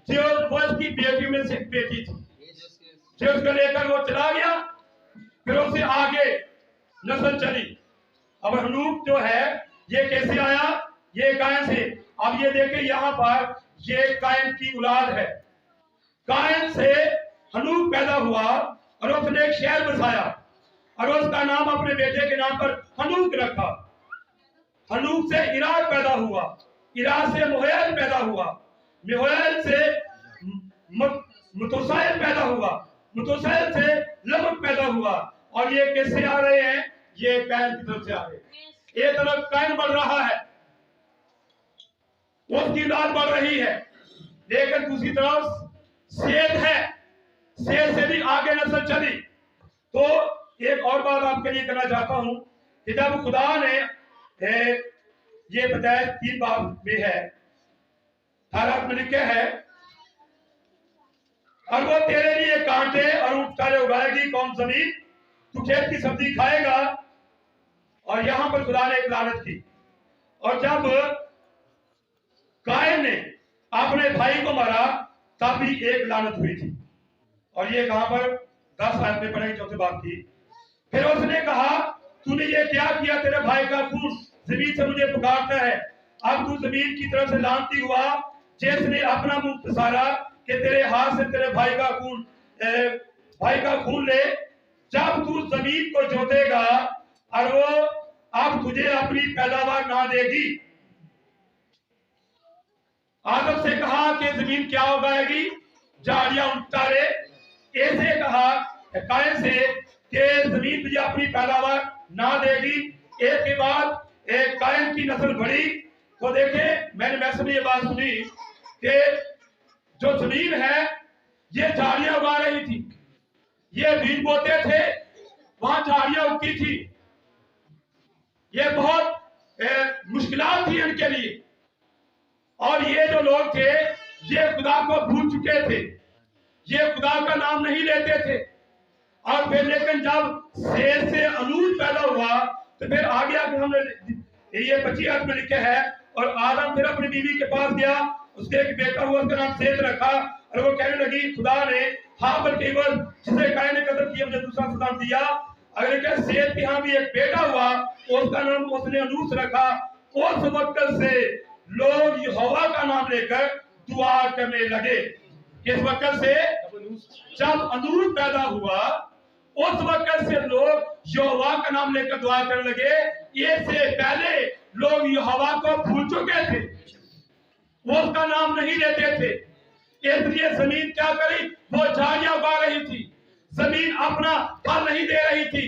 जो वो उसकी बेटी में से बेटी थी, जो उसको लेकर वो चला गया, फिर उससे आगे नस्ल चली। अब हनूक जो है ये कैसे आया? ये कायन से। अब ये देखिए, यहाँ पर ये कायन की औलाद है। कायन से हनूक पैदा हुआ, और उसने एक शहर बसाया, और उसका नाम अपने बेटे के नाम पर हनूक रखा। हनूक से इराद पैदा हुआ, इराद से मुहैल पैदा हुआ, मुहैल से मुतसाइल पैदा हुआ, मुतसाइल से लमक पैदा हुआ। और ये कैसे आ रहे हैं? ये कायन की तरफ से आ रहे हैं। एक तरफ कायन बढ़ रहा है, उसकी औलाद बढ़ रही है, लेकिन दूसरी तरफ सेद है, सेद से भी आगे नस्ल चली। तो एक और बात आपके लिए कहना चाहता हूं कि जब खुदा ने ये बताया 3 बाब में है, 18 में लिखे है, और वो तेरे लिए कांटे और ऊंट उगाएगी कौन जमीन, तू खेत की सब्जी खाएगा। और यहां पर खुदा ने एक लानत की, और जब कायन ने अपने भाई को मारा तब भी एक लानत हुई थी। और ये कहां पर 10 आयत में पढ़ेंगे, चौथे बाब की। फिर उसने कहा, तूने ये क्या किया, तेरे भाई का खून जमीन से मुझे पुकारता है। अब तू जमीन की तरफ से लानती हुआ, जिसने अपना मुंह पसारा कि तेरे हाथ से तेरे भाई का खून ले। जब तू जमीन को जोतेगा और वो अब तुझे अपनी पैदावार ना देगी। आदम से कहा कि जमीन क्या उगाएगी, झाड़ियां उतारे। ऐसे कहा कायन से कि जमीन तुझे अपनी पैदावार ना देगी। एक के बाद एक कायन की नस्ल बढ़ी। तो देखे, मैंने वैसे भी ये बात सुनी कि जो जमीन है ये झाड़ियां उगा रही थी, ये बीज बोते थे, वहां झाड़ियां उगती थी। ये बहुत मुश्किलात थी इनके लिए। और ये जो लोग थे ये खुदा को भूल चुके थे, ये खुदा का नाम नहीं लेते थे। और फिर लेकिन जब शेर से अनूज पैदा हुआ तो फिर आगे आके हमने ये 25 में लिखे है, और आदम फिर अपनी बीवी के पास गया, उसके एक बेटा हुआ, उसका नाम सेत रखा। और वो कहने लगी, खुदा ने हाबिल के एवज जिसे कायन ने कत्ल किया मुझे दूसरा सदाम दिया। अगर क्या सेत के यहाँ भी एक बेटा हुआ, उसका नाम उसने अनूस रखा। उस वक्त से लोग यहोवा का नाम लेकर दुआ करने लगे। इस वक्त से जब अनूस पैदा हुआ, उस वक्त से लोग यहोवा का नाम लेकर दुआ करने लगे। ये से पहले लोग यहोवा को भूल चुके थे, वो उसका नाम नहीं लेते थे। इसलिए जमीन क्या करी, वो झाड़ियां उगा रही थी, जमीन अपना फल नहीं दे रही थी।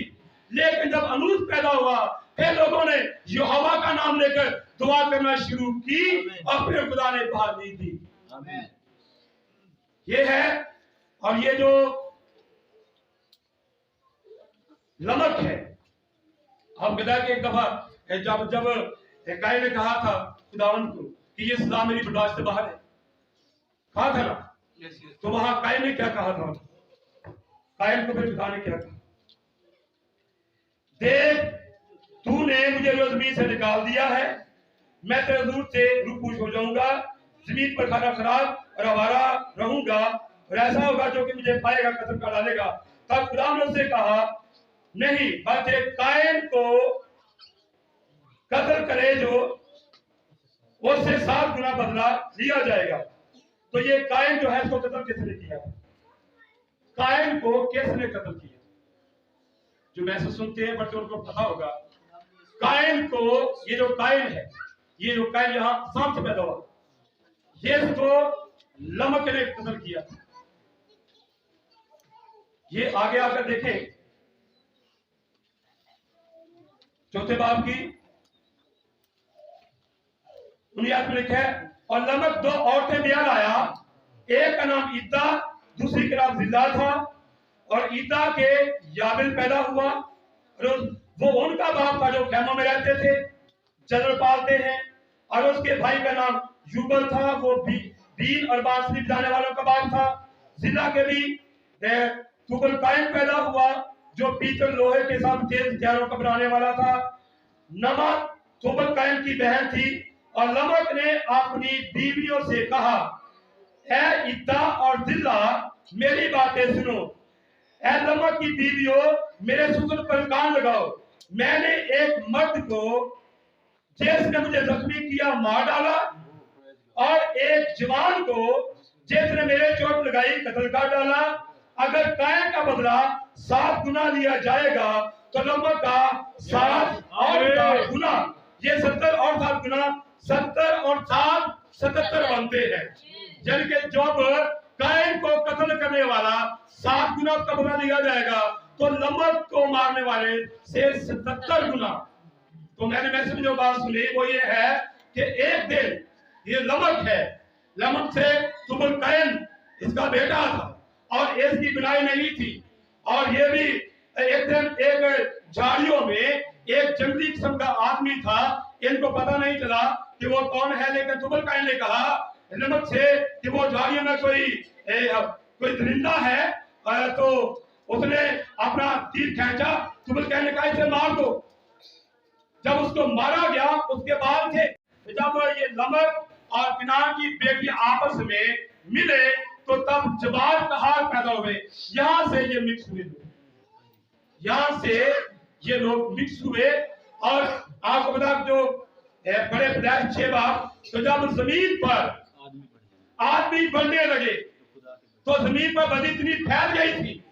लेकिन जब अनूस पैदा हुआ, फिर लोगों ने यहोवा का नाम लेकर दुआ करना शुरू की, और फिर खुदा ने बहाली दी। ये है। और ये जो लमक है, हम कहते कि एक दफा जब कायन ने कहा था खुदावंद को कि ये सजा मेरी बर्दाश्त से बाहर है, कहा था ना, तो वहां कायन ने क्या कहा था, कायन को फिर खुदा ने क्या कहा, देख तूने मुझे जमीन से निकाल दिया है, मैं तेरे दूर से रूपूश हो जाऊंगा, जमीन पर खाना खराब और आवारा रहूंगा, और ऐसा होगा जो कि मुझे पाएगा कत्ल कर डालेगा। तब खुदा ने उससे कहा, नहीं, बल्कि कायन को कत्ल करे जो उससे 7 गुना बदला लिया जाएगा। तो ये कायन जो है इसको कत्ल किसने किया, कायन को किसने कत्ल किया? जो मैसेज सुनते हैं बच्चों को पता होगा, कायन को, ये जो कायन है, ये जो कायन यहां शाम से पैदा हुआ, ये इसको लमक ने कत्ल किया। ये आगे आकर देखें, चौथे बाब की 19 में लिखा है, और लमक 2 औरतें ब्याह लाया, एक का नाम ईदा, दूसरी का नाम जिल्ला था। और ईदा के याबिल पैदा हुआ, और वो उनका बाप था जो खेमों में रहते थे, जानवर पालते हैं। और उसके भाई का नाम यूबल था, वो बीन और बांसुरी बजाने वालों का बाप था। जिला के भी तुबल कायन पैदा हुआ, जो पीतल लोहे के साथ तेज हथियारों का बनाने वाला था। नमक तुबल कायन की बहन थी, और लमक ने अपनी बीवियों से कहा, ऐ ईदा और जिल्ला, मेरी बातें सुनो। ऐ लमक की बीवियों, मेरे सुगुन पर कान लगाओ। मैंने एक मर्द को जिसने मुझे जख्मी किया मार डाला, और एक जवान को जिसने मेरे चोट लगाई कत्ल कर डाला। अगर कायन का बदला 7 गुना लिया जाएगा, तो लमक का 7 और 7 गुना, ये 70 और 7 गुना, 70 और 7 77 बनते हैं। यानी कि जब कायन को कत्ल करने वाला 7 गुना का बदला लिया जाएगा, तो लमक को मारने वाले से 77 गुना। तो मैंने वैसे जो बात सुनी वो ये है कि एक दिन ये लमक है, लमक से तुबल कायन इसका बेटा था और इसकी बुनाई नहीं थी। और ये भी एक दिन एक झाड़ियों में एक जंगली किस्म का आदमी था, इनको पता नहीं चला कि वो कौन है, लेकिन तुबल-कैन ने कहा नमक से कि वो झाड़ियों में कोई दरिंदा है। तो उसने अपना तीर खींचा, तुबल-कैन ने कहा इसे मार दो। जब उसको मारा गया उसके बाद थे जब ये लमक और किनान की बेटी आपस में मिले तो तब जबाल कहार पैदा हुए। यहां से ये मिक्स हुए, यहां से ये लोग मिक्स हुए। और आपको बता जो बड़े पैदाइश 6 बार, तो जब जमीन पर आदमी बढ़ने लगे तो जमीन पर बदी इतनी फैल गई थी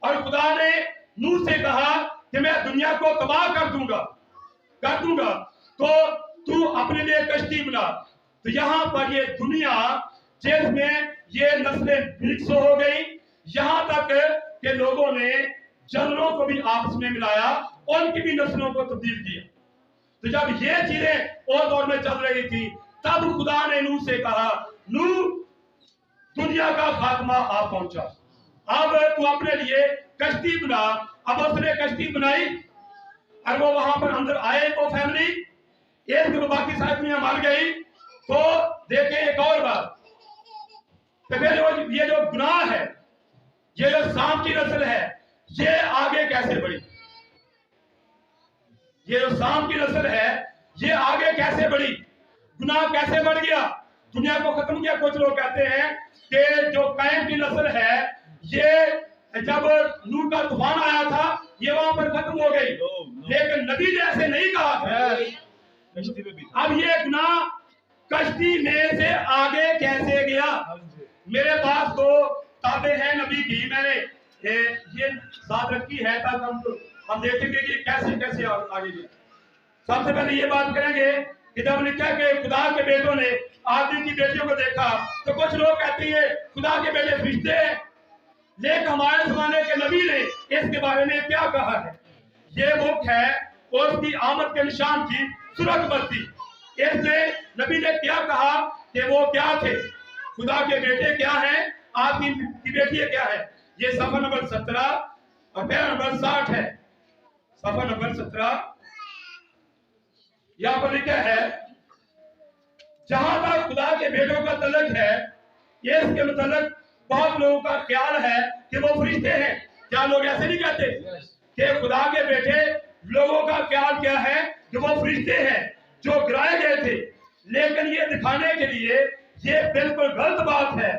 और खुदा ने नूह से कहा कि मैं दुनिया को तबाह कर दूंगा तो तू अपने लिए कश्ती बना। तो यहाँ पर ये दुनिया जिसमें ये नस्लें मिक्स हो गई, यहाँ तक के लोगों ने जानवरों को भी आपस में मिलाया, उनकी भी नस्लों को तब्दील किया। तो जब ये चीजें और दौर में चल रही थी तब खुदा ने नूह से कहा, नूह दुनिया का खात्मा आ पहुंचा, अब तू अपने लिए कश्ती बना। अब उसने कश्ती बनाई और वो वहां पर अंदर आए तो फैमिली एक दिन बाकी सारी दुनिया मर गई। तो देखें एक और बात, तो फिर ये जो गुनाह है, ये जो सांप की नस्ल है, ये आगे कैसे बढ़ी? ये जो सांप की नस्ल है ये आगे कैसे बढ़ी? गुनाह कैसे बढ़ गया, दुनिया को खत्म किया? कुछ लोग कहते हैं कि जो कैन की नस्ल है ये जब नूह का तूफान आया था ये वहां पर खत्म हो गई, लेकिन नबी ने ऐसे नहीं कहा था। अब ये गुनाह कश्ती में से आगे कैसे गया? मेरे पास तो किताबें हैं नबी की, मैंने ये साथ रखी है ताकि हम देखेंगे कि कैसे कैसे आगे गया। सबसे पहले ये बात करेंगे कि जब लिखा कि खुदा के बेटों ने आदमी की बेटियों को देखा, तो कुछ लोग कहते हैं खुदा के बेटे फरिश्ते हैं, लेकिन हमारे जमाने के नबी ने इसके बारे में क्या कहा है? ये बुक है उसकी आमद के निशान की सूरत बत्ती। इसने नबी ने क्या कहा कि वो क्या थे, खुदा के बेटे क्या हैं, आदमी की बेटी क्या है। ये सफा नंबर 17 और पैरा नंबर 60 है। सफा नंबर 17 यहाँ पर लिखा है, जहां तक खुदा के बेटों का तलक है, ये इसके मतलब बहुत लोगों का ख्याल है कि वो फरिश्ते हैं। क्या लोग ऐसे नहीं कहते कि खुदा के बेटे? लोगों का ख्याल क्या है कि वो फरिश्ते हैं जो गिराए गए थे, लेकिन ये दिखाने के लिए ये बिल्कुल गलत बात है।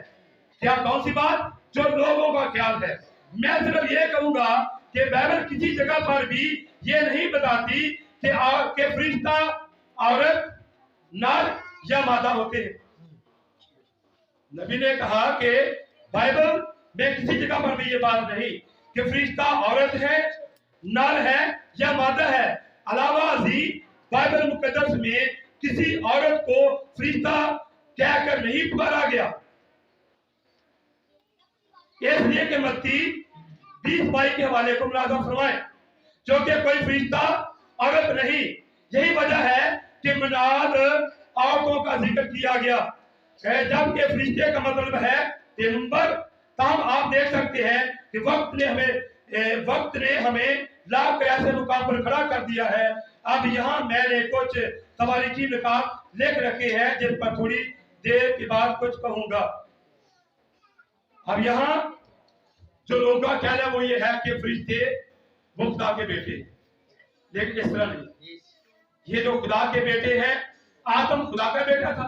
क्या कौन सी बात? जो लोगों का ख्याल है। मैं सिर्फ ये कहूंगा कि बाइबल किसी जगह पर भी ये नहीं बताती कि फरिश्ता औरत, नर या मादा होते हैं। नबी ने कहा कि बाइबल में किसी जगह पर भी ये बात नहीं कि फरिश्ता औरत है, नर है या मादा है। अलावा जी बाइबल मुकद्दस में किसी औरत को फरिश्ता कहकर नहीं पुकारा गया। इसलिए कि मत्ती 20:22 के हवाले को मुलाजा फरमाएं, जो कि कोई फरिश्ता औरत नहीं। यही वजह है कि मनाद औरतों का जिक्र किया गया, जबकि फरिश्ते का मतलब है पैगंबर। तब आप देख सकते हैं कि वक्त ने हमें लाख ऐसे मुकाम पर खड़ा कर दिया है। अब यहाँ मैंने कुछ तवारीखी निकात लिख रखे हैं जिन पर थोड़ी देर के बाद कुछ कहूंगा। अब यहाँ जो लोगों का ख्याल है वो ये है कि फरिश्ते वो खुदा के बेटे, लेकिन इस तरह नहीं। ये जो खुदा के बेटे हैं, आदम खुदा का बेटा था,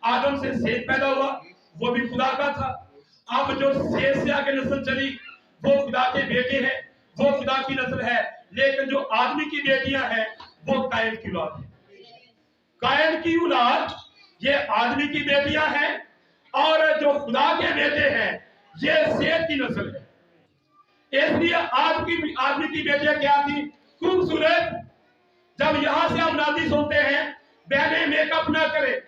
आदम से सेत पैदा हुआ, वो भी खुदा का था। अब जो सेत से आगे नस्ल चली वो खुदा के बेटे हैं, वो खुदा की नस्ल है। लेकिन जो आदमी की बेटियां हैं वो कायन की औलाद है। कायन की औलाद ये आदमी की बेटियां हैं, और जो खुदा के बेटे हैं ये सेत की नस्ल है। इसलिए आदमी की बेटियां क्या थी? खूबसूरत। जब यहां से हम नादी सुनते हैं, बहने मेकअप ना करें,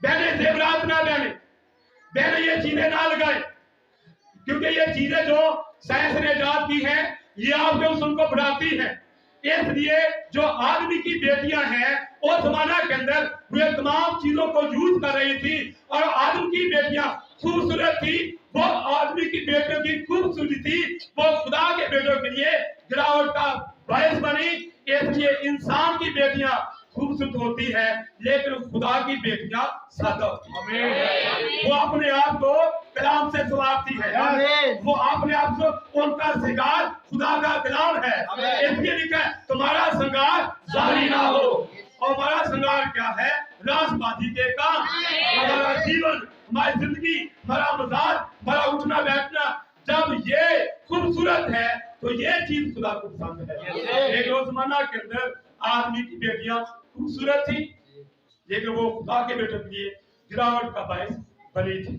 बहने जेवरात ना पहने, बहने ये चीजें ना लगाएं, क्योंकि ये चीजें जो साइंस ने इजाद की हैं ये आपके उनको बढ़ाती हैं। इसलिए जो आदमी की बेटियां हैं उस जमाना के अंदर वे तमाम चीजों को यूज कर रही थी और आदम की बेटियां खूबसूरत थी, वो आदमी की बेटियों की खूबसूरती थी, वो खुदा के बेटों के लिए गिरावट का बायस बनी। इसलिए इंसान की बेटियां खूबसूरत होती है लेकिन खुदा की बेटियां सादा होती है। वो अपने आप को कलाम से सवारती है, वो अपने आप को, उनका श्रृंगार खुदा का कलाम है। इसलिए लिखा है तुम्हारा श्रृंगार जारी ना हो। और हमारा श्रृंगार क्या है? रासबाजी के काम। हमारा जीवन, हमारी जिंदगी, हमारा मजाज, हमारा उठना बैठना जब ये खूबसूरत है तो ये चीज खुदा को पसंद है। एक रोजमाना के अंदर आदमी की बेटियां खूबसूरत थी लेकिन वो खुदा के बेटों के लिए गिरावट का बायस बनी थी।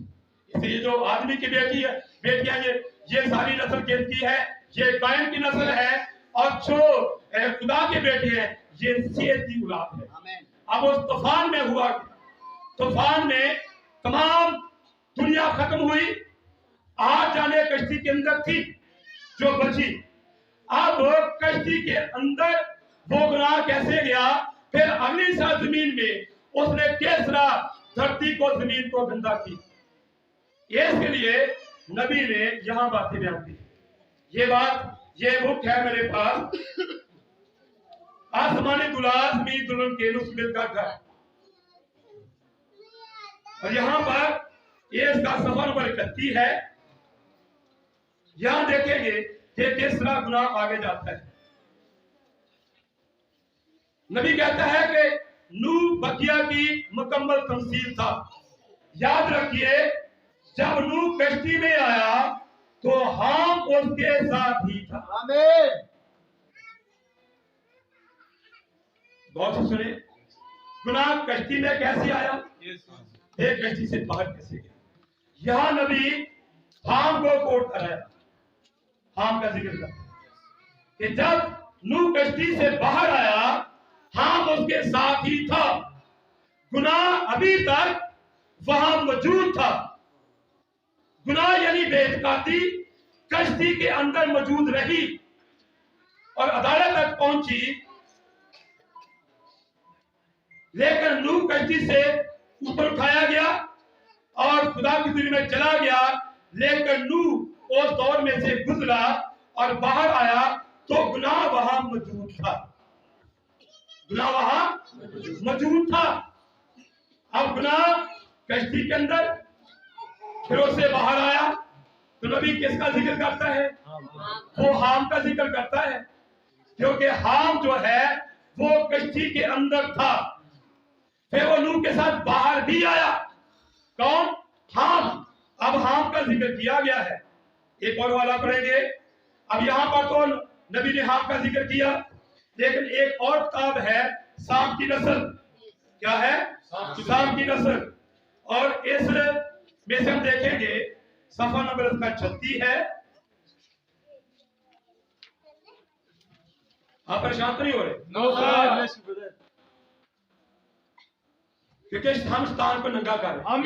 इसलिए जो आदमी की बेटी है, बेटियां ये सारी नस्ल किसकी है? ये कायम की नस्ल है। और जो खुदा के बेटे हैं ये सेत की औलाद है। अब उस तूफान में हुआ, तूफान में तमाम दुनिया खत्म हुई, आज जाने कश्ती के अंदर थी जो बची। अब कश्ती के अंदर वो गुनाह कैसे गया? फिर अगली साल जमीन में उसने किस तरह धरती को, जमीन को गंदा की। इसके लिए नबी ने यहां बातें बयान की। ये बात, ये बुक है मेरे पास, आसमानी दुलार जमीन दुल्हन के नुस्बिल का घर। और यहां पर ये इसका सफर नंबर 31 है। यहां देखेंगे कि किस तरह गुनाह आगे जाता है। नबी कहता है कि नूह बकिया की मुकम्मल तमसील था। याद रखिए जब नूह कश्ती में आया तो हाम उसके साथ ही था। आमीन। गौर से सुने, गुनाह कश्ती में कैसे आया, एक कश्ती से बाहर कैसे गया। यहां नबी हाम को कोट कर रहा है, हाम का जिक्र कर कि जब नूह कश्ती से बाहर आया हाम उसके साथ ही था। गुनाह अभी तक वहां मौजूद था। गुनाह यानी बेइज्जती कश्ती के अंदर मौजूद रही और अदालत तक पहुंची। लेकिन नूह कश्ती से ऊपर उठाया गया और खुदा की दुनिया में चला गया। लेकिन नूह उस दौर में से गुजरा और बाहर आया तो गुनाह वहां मौजूद था, गुनाह वहां मौजूद था। अब गुनाह कश्ती के अंदर, फिर उससे बाहर आया तो नबी किसका जिक्र करता है? वो हाम का जिक्र करता है, क्योंकि हाम जो है वो कश्ती के अंदर था। फिर वो नूह के साथ बाहर भी आया। कौन? हाम। अब हाम का जिक्र किया गया है। एक और वाला पढ़ेंगे। अब यहां पर तो नबी ने हाम का जिक्र किया, लेकिन एक और किताब है साम की नस्ल। क्या है? साम की नस्ल। और इस में से हम देखेंगे सफा नंबर इसका 36 है। आप परेशान तो नहीं हो रहे? नो सर, क्योंकि हम स्थान को नंगा कर रहे हैं। आमीन।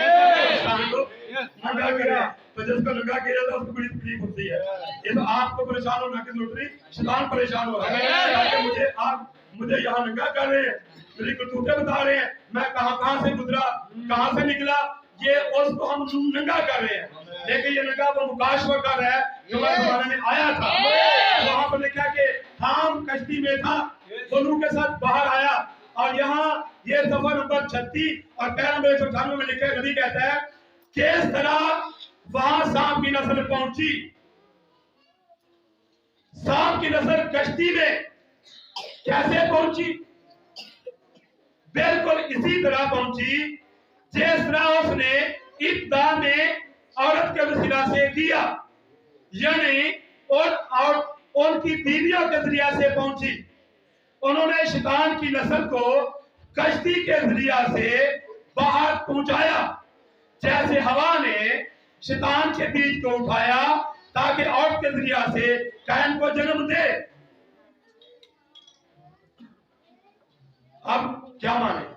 स्थान को नंगा कर रहे हैं, तो जिसको नंगा किया जाता है उसको बड़ी तकलीफ होती है। ये तो आपको परेशान होना की जरूरत नहीं, शैतान परेशान हो रहा है। आप मुझे यहाँ नंगा कर रहे हैं, मेरी करतूतें बता रहे हैं, मैं कहां से गुजरा, कहां से निकला, ये उसको हम नंगा कर रहे हैं। लेकिन ये नंगा वो मुकाशवा कर रहा है जो जमाने में आया था। वहां पर लिखा कि हाम कश्ती में था, वो नूह के साथ बाहर आया। और यहाँ ये सफर नंबर 36 और पैरा नंबर 198 में लिखा है, नबी कहता है किस तरह वहां साम की नस्ल पहुंची। साम की नस्ल कश्ती में कैसे पहुंची? बिल्कुल इसी तरह पहुंची जिस तरह उसने इब्तिदा में औरत के वसीला से किया, यानी और उनकी बीवियों के जरिया से पहुंची। उन्होंने शैतान की नस्ल को कश्ती के जरिया से बाहर पहुंचाया, जैसे हवा ने शैतान के बीज को उठाया ताकि औरत के जरिया से कैन को जन्म दे। अब क्या माने?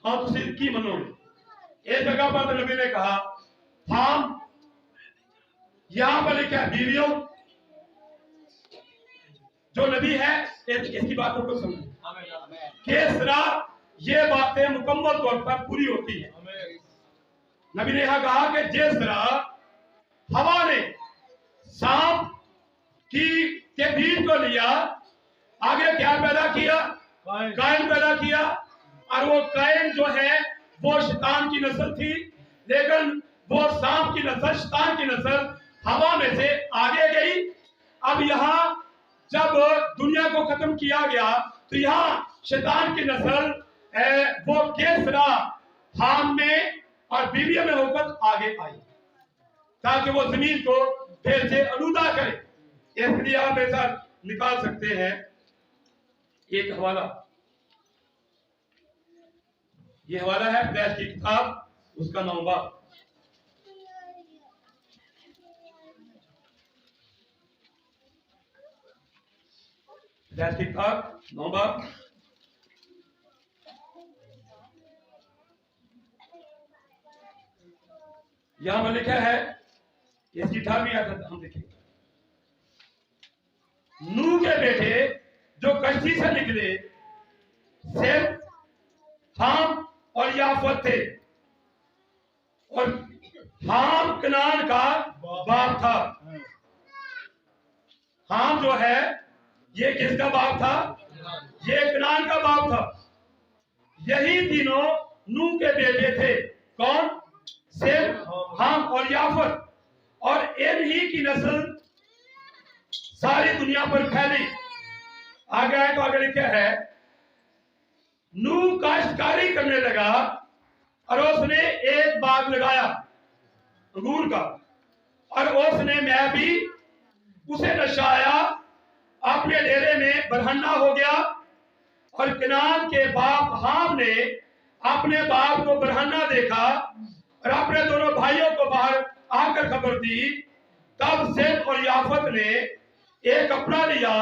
हाँ तो सिर्फ की मनोगे। एक जगह पर तो नबी ने कहा हम, यहां पर लिखा है बीवियों। जो नबी है इसकी बातों को समझो। केसरा, ये बातें मुकम्मल तौर पर पूरी होती है। नबी ने यहाँ कहा कि जिस तरह हवा ने सांप के बीज को लिया, आगे क्या पैदा किया? कायन पैदा किया। और वो कायन जो है वो शैतान की नस्ल थी, लेकिन वो सांप की नस्ल, शैतान की नस्ल हवा में से आगे गई। अब यहाँ जब दुनिया को खत्म किया गया तो यहाँ शैतान की नस्ल वो केसरा, हाम में और बीविया में होकर आगे आई, ताकि वो जमीन को फिर से आलूदा करे। इसलिए आप ऐसा निकाल सकते हैं एक हवाला। ये हवाला है प्रेस की किताब, उसका 9 बाब। प्रेस की किताब 9 बाब। यहां पर लिखा है, इसकी 18वीं आयत हम देखेंगे। नूह के बेटे जो कश्ती से निकले सेम, हाम और याफत थे, और हाम कनान का बाप था। हाम जो है ये किसका बाप था? ये कनान का बाप था। यही तीनों नूह के बेटे थे। कौन? सेम, हाम और याफत। और इन्हीं की नस्ल सारी दुनिया पर फैली। आगे आए तो आगे लिखा है, नूह काश्तकारी करने लगा और उसने एक बाग लगाया अंगूर का, और उसने मैं भी उसे नशाया, अपने डेरे में बरहन्ना हो गया। और कनान के बाप हाम ने अपने बाप को बरहन्ना देखा और अपने दोनों भाइयों को बाहर आकर खबर दी। तब सेम और याफत ने एक कपड़ा लिया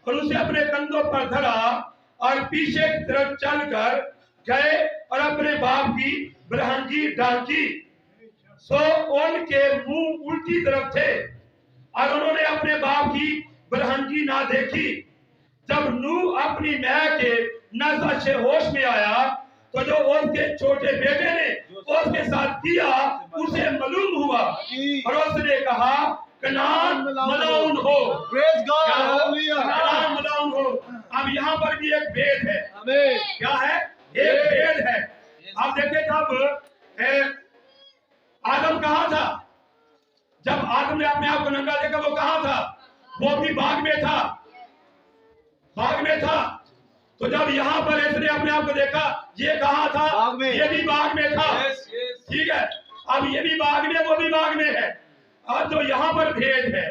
और उसे अपने कंधों पर धरा और पीछे की तरफ चलकर गए और अपने बाप की बरहंगी ढांकी। सो उनके मुंह उल्टी तरफ थे और उन्होंने अपने बाप की बरहंगी ना देखी। जब नूह अपनी मां के नशा से होश में आया तो जो उसके छोटे बेटे ने उसके साथ किया उसे मालूम हुआ, और उसने कहा कनान मलाउन हो। कनान मलाउन हो। अब यहाँ पर भी एक भेद है। क्या है? एक भेद है। आप देखें, जब आदम कहाँ था? जब आदम ने अपने आप को नंगा देखा वो कहाँ था? वो भी बाग में था। बाग में था। तो जब यहाँ पर इसने अपने आप को देखा, ये कहाँ था? ये भी बाग में था। ठीक है, अब ये भी बाग में, वो भी बाग में है। और जो यहाँ पर भेद है,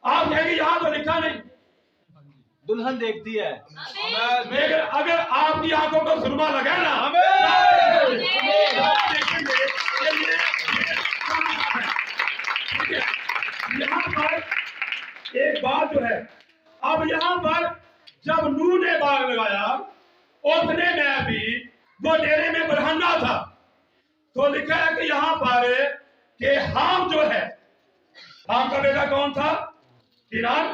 आप कहेंगे यहाँ तो लिखा नहीं, दुल्हन देखती है, लेकिन अगर आपकी आंखों को सुरमा लगा ना, यहाँ पर एक बात जो है, अब यहाँ पर जब नूह ने बाग लगाया, उसने मैं भी वो डेरे में बरहन्ना था। तो लिखा है कि यहाँ पर कि हाम जो है, हाम का बेटा कौन था? किनान।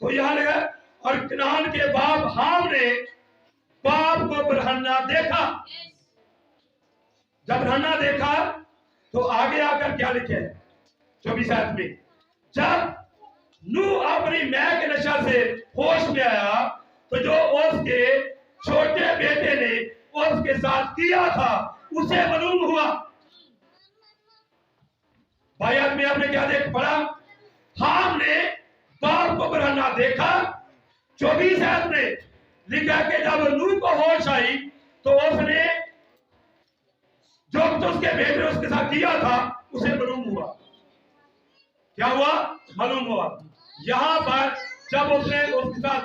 तो यहाँ लिखा है, और किनान के बाप हाम ने बाप को बरहन्ना देखा। जब बरहन्ना देखा तो आगे आकर क्या लिखे है 24 आयत में, जब नूह अपनी मां के नशा से होश में आया तो जो उसके छोटे बेटे ने उसके साथ किया था उसे मालूम हुआ। भाई आदमी आपने क्या देख पढ़ा? हाम ने बाप को बरहन्ना देखा। 24 आयत में लिखा कि जब नूह को होश आई तो उसने जो उसके बेटे ने उसके साथ किया था उसे मालूम हुआ। क्या हुआ? मालूम हुआ। यहाँ पर जब उसने उसके साथ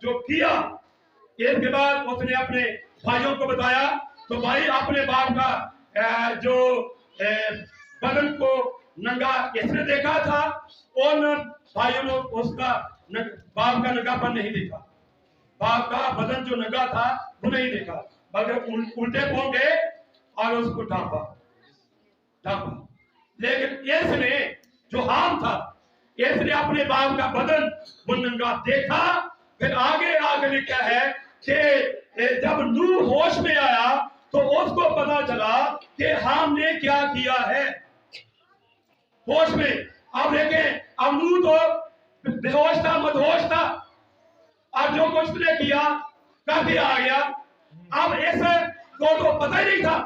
जो किया, इसके बाद उसने अपने भाइयों को बताया, तो भाई अपने बाप का जो बदन को नंगा इसने देखा था, उन भाइयों ने उसका बाप का नंगापन नहीं देखा। बाप का बदन जो नंगा था वो नहीं देखा, बल्कि उल्टे पहुंच गए और उसको ढांपा। लेकिन इसने जो हाम था, इसने अपने बाप का बदन वो नंगा देखा फिर आगे आगे लिखा है कि जब नूह होश में आया तो उसको पता चला कि हमने क्या किया है। होश में, अब देखें, अब नूह तो बेहोश था, मदहोश था। अब जो कुछ उसने किया करके आ गया। अब ऐसे तो पता ही नहीं था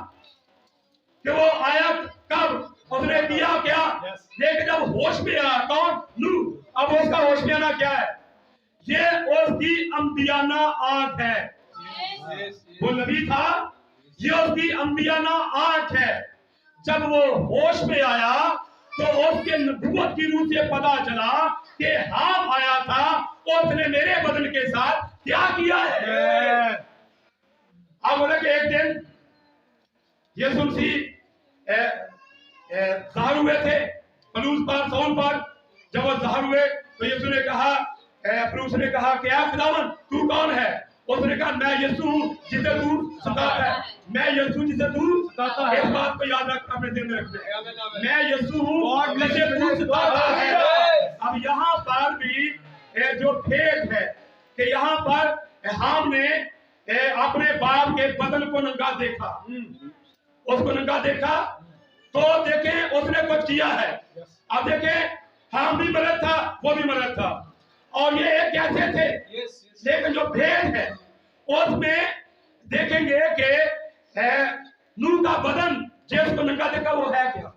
कि वो आया कब, उसने किया क्या। लेकिन जब होश में आया कौन, नूह, अब उसका होश में आना क्या है, ये उसकी अंबियाना आंख है। वो नबी था, ये उसकी अंबियाना आंख है। जब वो होश में आया तो उसके नबूवत की रूह से पता चला कि हम आया था और उसने मेरे बदन के साथ क्या किया है। अब बोले कि एक दिन यीशु मसीह ज़ाहिर हुए थे पलूस पर, सौन पर। जब वो ज़ाहिर हुए तो यीशु ने कहा, पलूस ने कहा कि या खुदावन तू कौन है। उसने कहा मैं यीशु हूँ जिसे तू सताता है, मैं यीशु जिसे तू सताता है। इस बात को याद रख, अपने दिल में रखना, मैं यीशु हूँ जिसे तू सताता है। अब यहाँ पर भी जो भेद है कि यहाँ पर हमने अपने बाप के बदन को नंगा देखा, उसको नंगा देखा तो देखें उसने कुछ किया है। अब देखें हम भी मरद था, वो भी मरद था, और ये एक कैसे थे। लेकिन जो भेद है उसमें देखेंगे कि नूह का बदन जिसको नंगा देखा वो है क्या।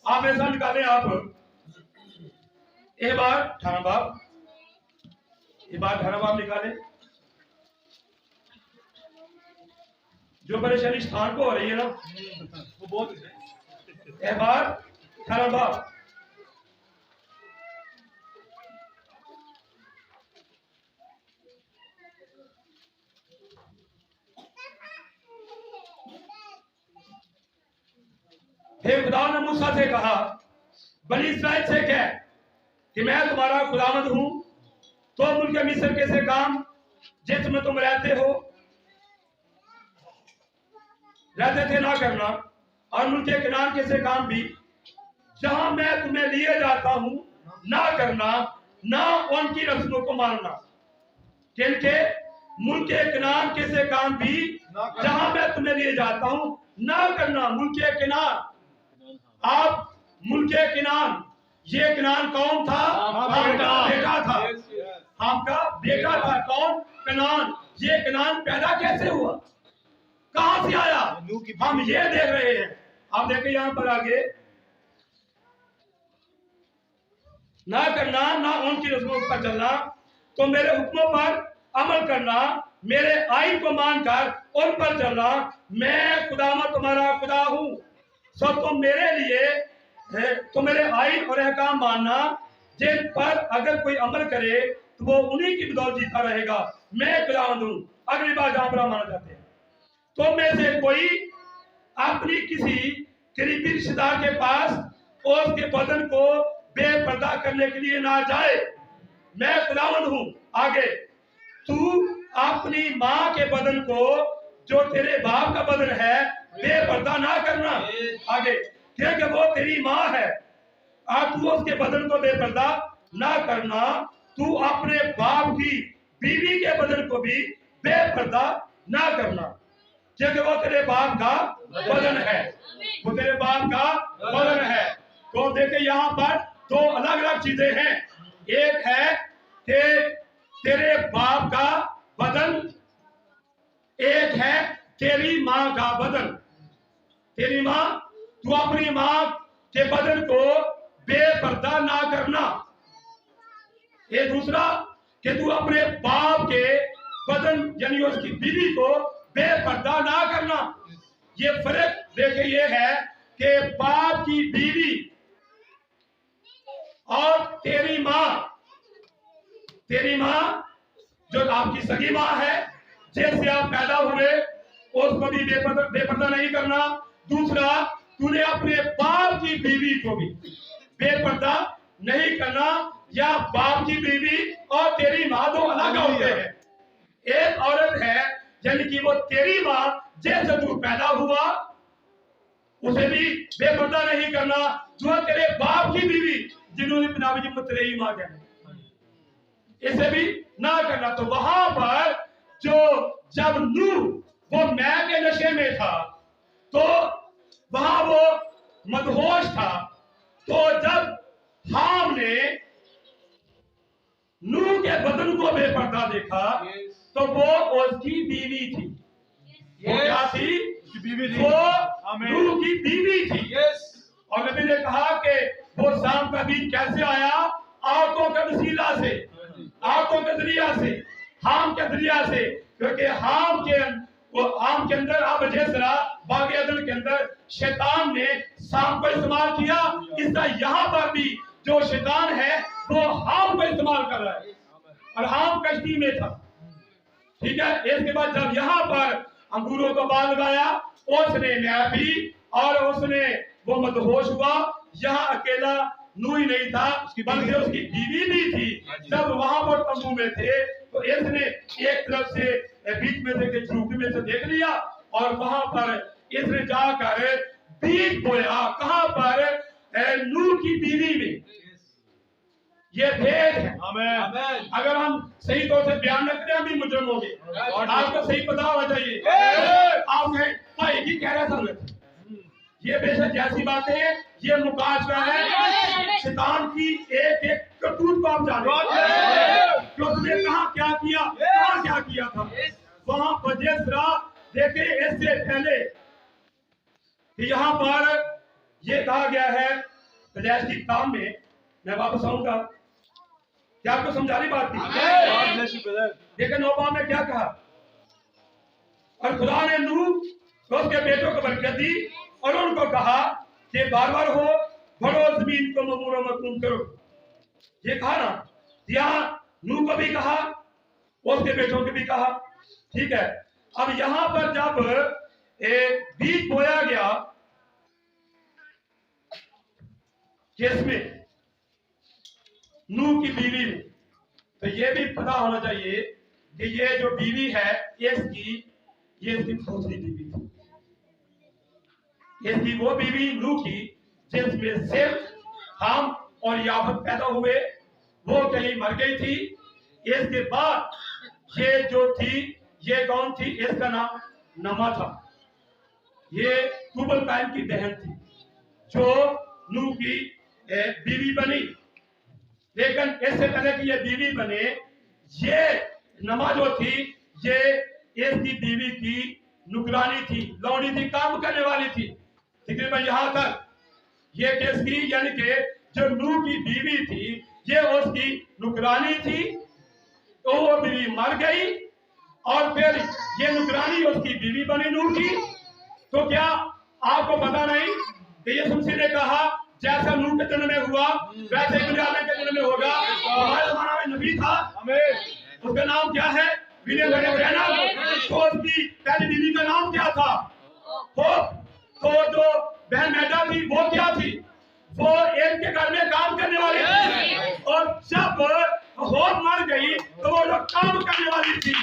आप ऐसा निकालें, आप एक बार 18 बाब, एक बार 18 बाब निकालें। जो परेशानी स्थान को हो रही है ना वो बहुत, एक बार 18 बाब। फिर खुदा ने मूसा से कहा, बनी इस्राएल से कह कि मैं तुम्हारा खुदावंद हूं, तो मुल्क मिस्र के से काम जिसमें तुम रहते थे ना करना, और मुल्क कनान के से काम भी जहां मैं तुम्हें लिए जाता हूं ना करना, ना उनकी रस्मों को मानना। किनके, मुल्क कनान के से काम भी जहां मैं तुम्हें लिए जाता हूं ना करना। मुल्क कनान, आप मुल्क कनान, ये कनान कौन था, आपका बेटा था, आपका बेटा था। कौन, कनान। ये कनान पैदा कैसे हुआ, कहां से आया, हम ये देख रहे हैं। आप देखें यहां पर आगे, ना करना, ना उनकी रस्मों पर चलना, तो मेरे हुक्मों पर अमल करना, मेरे आईन को मानकर उन पर चलना। मैं खुदावंद तुम्हारा खुदा हूं। सब तुम मेरे लिए तो मेरे आईन और अहकाम मानना, जिन पर अगर कोई अमल करे तो वो उन्हीं की बदौलत जीता रहेगा। मैं खुदावंद हूं। अगली बात जहां पर माना जाते हैं, तो में से कोई अपनी किसी करीबी रिश्तेदार के पास उसके बदन को बेपर्दा करने के लिए ना जाए। मैं खुदावंद हूं। आगे, तू अपनी माँ के बदन को जो तेरे बाप का बदन है बेपर्दा ना करना। आगे, क्योंकि वो तेरी माँ है, और तू उसके बदन को बेपर्दा ना करना। तू अपने बाप की बीवी के बदन को भी बेपर्दा ना करना, क्योंकि वो तेरे बाप का बदन है, वो तेरे बाप का बदन है। तो देखे यहाँ पर दो अलग अलग चीजें हैं। एक है कि तेरे बाप का बदन, एक है तेरी माँ का बदन। तेरी माँ, तू अपनी माँ के बदन को बेपर्दा ना करना। ये दूसरा कि तू अपने बाप के बदन यानी उसकी बीवी को बेपर्दा ना करना। ये फर्क देखे ये है कि बाप की बीवी और तेरी माँ जो आपकी सगी माँ है, जैसे आप पैदा हुए उसको भी बेपर्दा नहीं करना। दूसरा, तूने अपने बाप की बीवी को भी बेपर्दा नहीं करना, या बाप की बीवी और तेरी माँ दो अलग होते हैं। एक औरत है यानी कि वो तेरी माँ, जैसे तू पैदा हुआ उसे भी बेपर्दा नहीं करना। जो तेरे बाप की बीवी, जिन्होंने तेरी माँ कहना, इसे भी ना करना। तो वहां पर जो जब नूह वो मैं के नशे में था, तो वहां वो मदहोश था। तो जब हाम ने नूह के बदन को बेपर्दा देखा, तो वो उसकी बीवी थी। वो क्या थी? बीवी थी। वो नूह की बीवी थी। और नबी ने कहा कि वो शाम का दिन कैसे आया? आंखों के वसीला से, आंखों के जरिया से, हाम के जरिया से। क्योंकि हाम के अंदर अब जैसा बाग अदन के अंदर शैतान ने शाम को इस्तेमाल किया, इसका यहाँ पर भी जो शैतान है वो हाम को इस्तेमाल कर रहा है। और हाम कश्ती में था, ठीक है। इसके बाद जब यहाँ पर अंगूरों का बाग लगाया, उसने न्याय भी और उसने वो मदहोश हुआ। यहाँ अकेला नूह ही नहीं था, बल्कि उसकी बीवी भी थी। जब वहां पर तंबू में थे, तो इसने एक तरफ से बीच में से झूठी में से देख लिया, और वहां पर इसने जाकर बीज बोया। कहां पर? नूह की बीवी में। ये भेद है। अगर हम सही तौर से बयान न करें, हम भी मुजरम होंगे। आपको सही पता होना चाहिए। आप भाई की कह रहे थे, ये बेशक जैसी बातें हैं, ये मुकाशरा है शैतान की एक एक करतूत को आप जाने कि उसने कहा क्या किया, कहा क्या किया था। वहां बजेसरा देखे इससे पहले कि यहाँ पर ये कहा गया है पैदाइश की किताब में, मैं वापस आऊंगा, क्या आपको समझानी बात थी? लेकिन नौबा में क्या कहा? और खुदा ने नूह और उसके बेटों को बरकत दी और उनको कहा कि बार बार हो, बढ़ो, जमीन को ममूर मकूम करो। ये कहा ना, यहाँ नूह को भी कहा, उसके बेटों को भी कहा, ठीक है। अब यहाँ पर जब बीज बोया गया, किसमें? नूह की बीवी में। तो ये भी पता होना चाहिए कि ये जो बीवी है ये इसकी दूसरी बीवी थी। इसकी वो बीवी नूह की जिसमें सिर्फ हाम और याफत पैदा हुए, वो कहीं मर गई थी। इसके बाद ये जो थी, ये कौन थी? इसका नाम नमा था। ये तुबल कायम की बहन थी जो नूह की बीवी बनी। लेकिन इससे पहले कि ये बीवी बने, ये नमा जो थी, ये इसकी बीवी की नुकरानी थी, लौड़ी थी, काम करने वाली थी। तकरीबन यहाँ तक ये किसकी, यानी कि जो नूह की बीवी थी, ये उसकी नुकरानी थी। तो वो बीवी मर गई और फिर ये नुकरानी उसकी बीवी बनी नूह की। तो क्या आपको पता नहीं कि यीशु मसीह ने कहा जैसा नूह के जन्म में हुआ वैसे बिन्यामीन के जन्म में होगा। हमारे जमाना में नबी था, उसका नाम क्या है? William Branham. तो उसकी पहली बीवी का नाम क्या था? तो जो बहन मैडा थी वो क्या थी? वो एक के घर में काम करने वाली थी। और जब होप मर गई तो वो लोग काम करने वाली थी।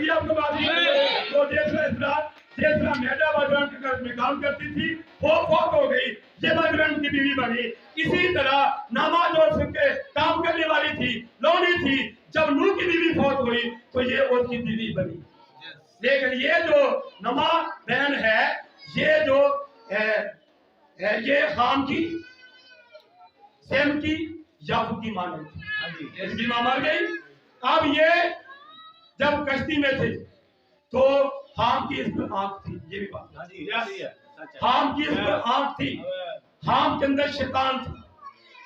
आपको बात तो देसरा मैडा बाजवान के घर में काम करती थी, वो फौत हो गई, ये बाजवान की बीवी बनी। इसी तरह नामा जो उसके काम करने वाली थी, लौड़ी थी, जब नूह की बीवी फौत हुई तो ये उसकी बीवी बनी। लेकिन ये जो नमा बहन है, ये जो ये हाम की, सेम की, याफूत की मां थी। इसकी मां मर गई। अब ये जब कश्ती में थे तो हाम की इस पर आंख थी, ये भी बात, हाम की इस पर आंख थी। हाम के अंदर शैतान था,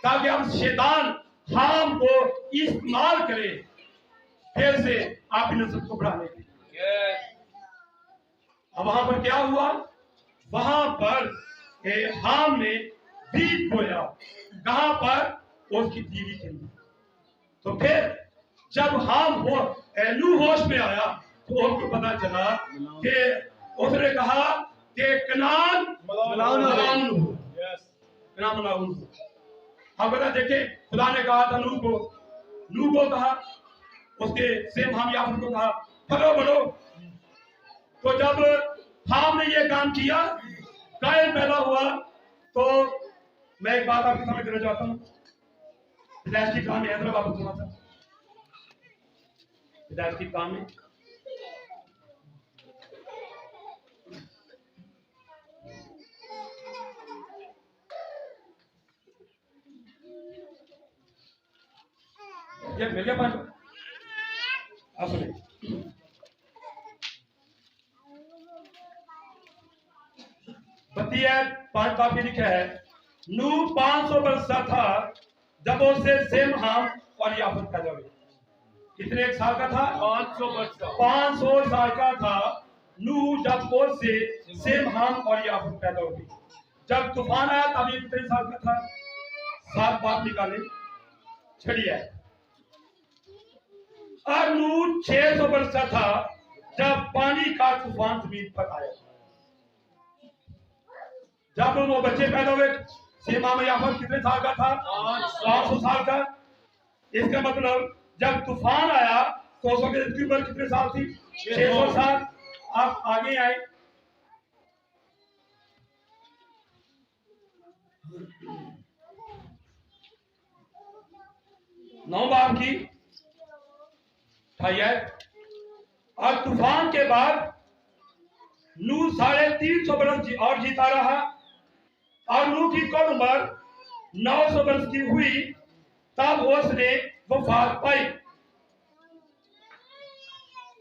ताकि अब शैतान हाम को इस्तेमाल करे फिर से आप इन सबको बढ़ाने के लिए। अब वहां पर क्या हुआ? वहां पर हाम ने बीज बोया। कहां पर? उसकी बीवी के अंदर। तो फिर जब हाम नूह होश में आया तो उसको पता चला कि उसने कहा कि कनान मलाऊन हो। अब बता देखे, खुदा ने कहा था नूह को कहा, उसके सेम हाम याफूत को कहा फलो बढ़ो, तो जब हाम ने ये काम किया, कायन पैदा हुआ, तो मैं एक बात आपके सामने करना चाहता हूँ। हिदायत की काम में हैदरा बाबू सुना था, हिदायत की काम में ये मिल गया पांच। आप सुनिए, बतिया 5 बाप में लिखा है, नू 500 वर्ष का था जब उसे सेम हाम और याफत पैदा हुई। कितने एक साल का था? 500 वर्ष का। 500 साल का था नू जब उससे सेम हाम और याफत पैदा हुई। जब तूफान आया तब ये कितने साल का था? 7 बाप निकाले, छड़िया। और नू 600 वर्ष का था जब पानी का तूफान जमीन पर आया। जब वो बच्चे पैदा हुए, सीमा में याफत कितने साल का था? 500 साल का। इसका मतलब जब तूफान आया तो उस वक्त इसकी उम्र कितने साल थी? 600 साल। आप आगे आए, नौ बाप की 28। और तूफान के बाद नू 350 वर्ष और जीता रहा, और नू की कुल उम्र 900 वर्ष की हुई तब उसने वफात पाई।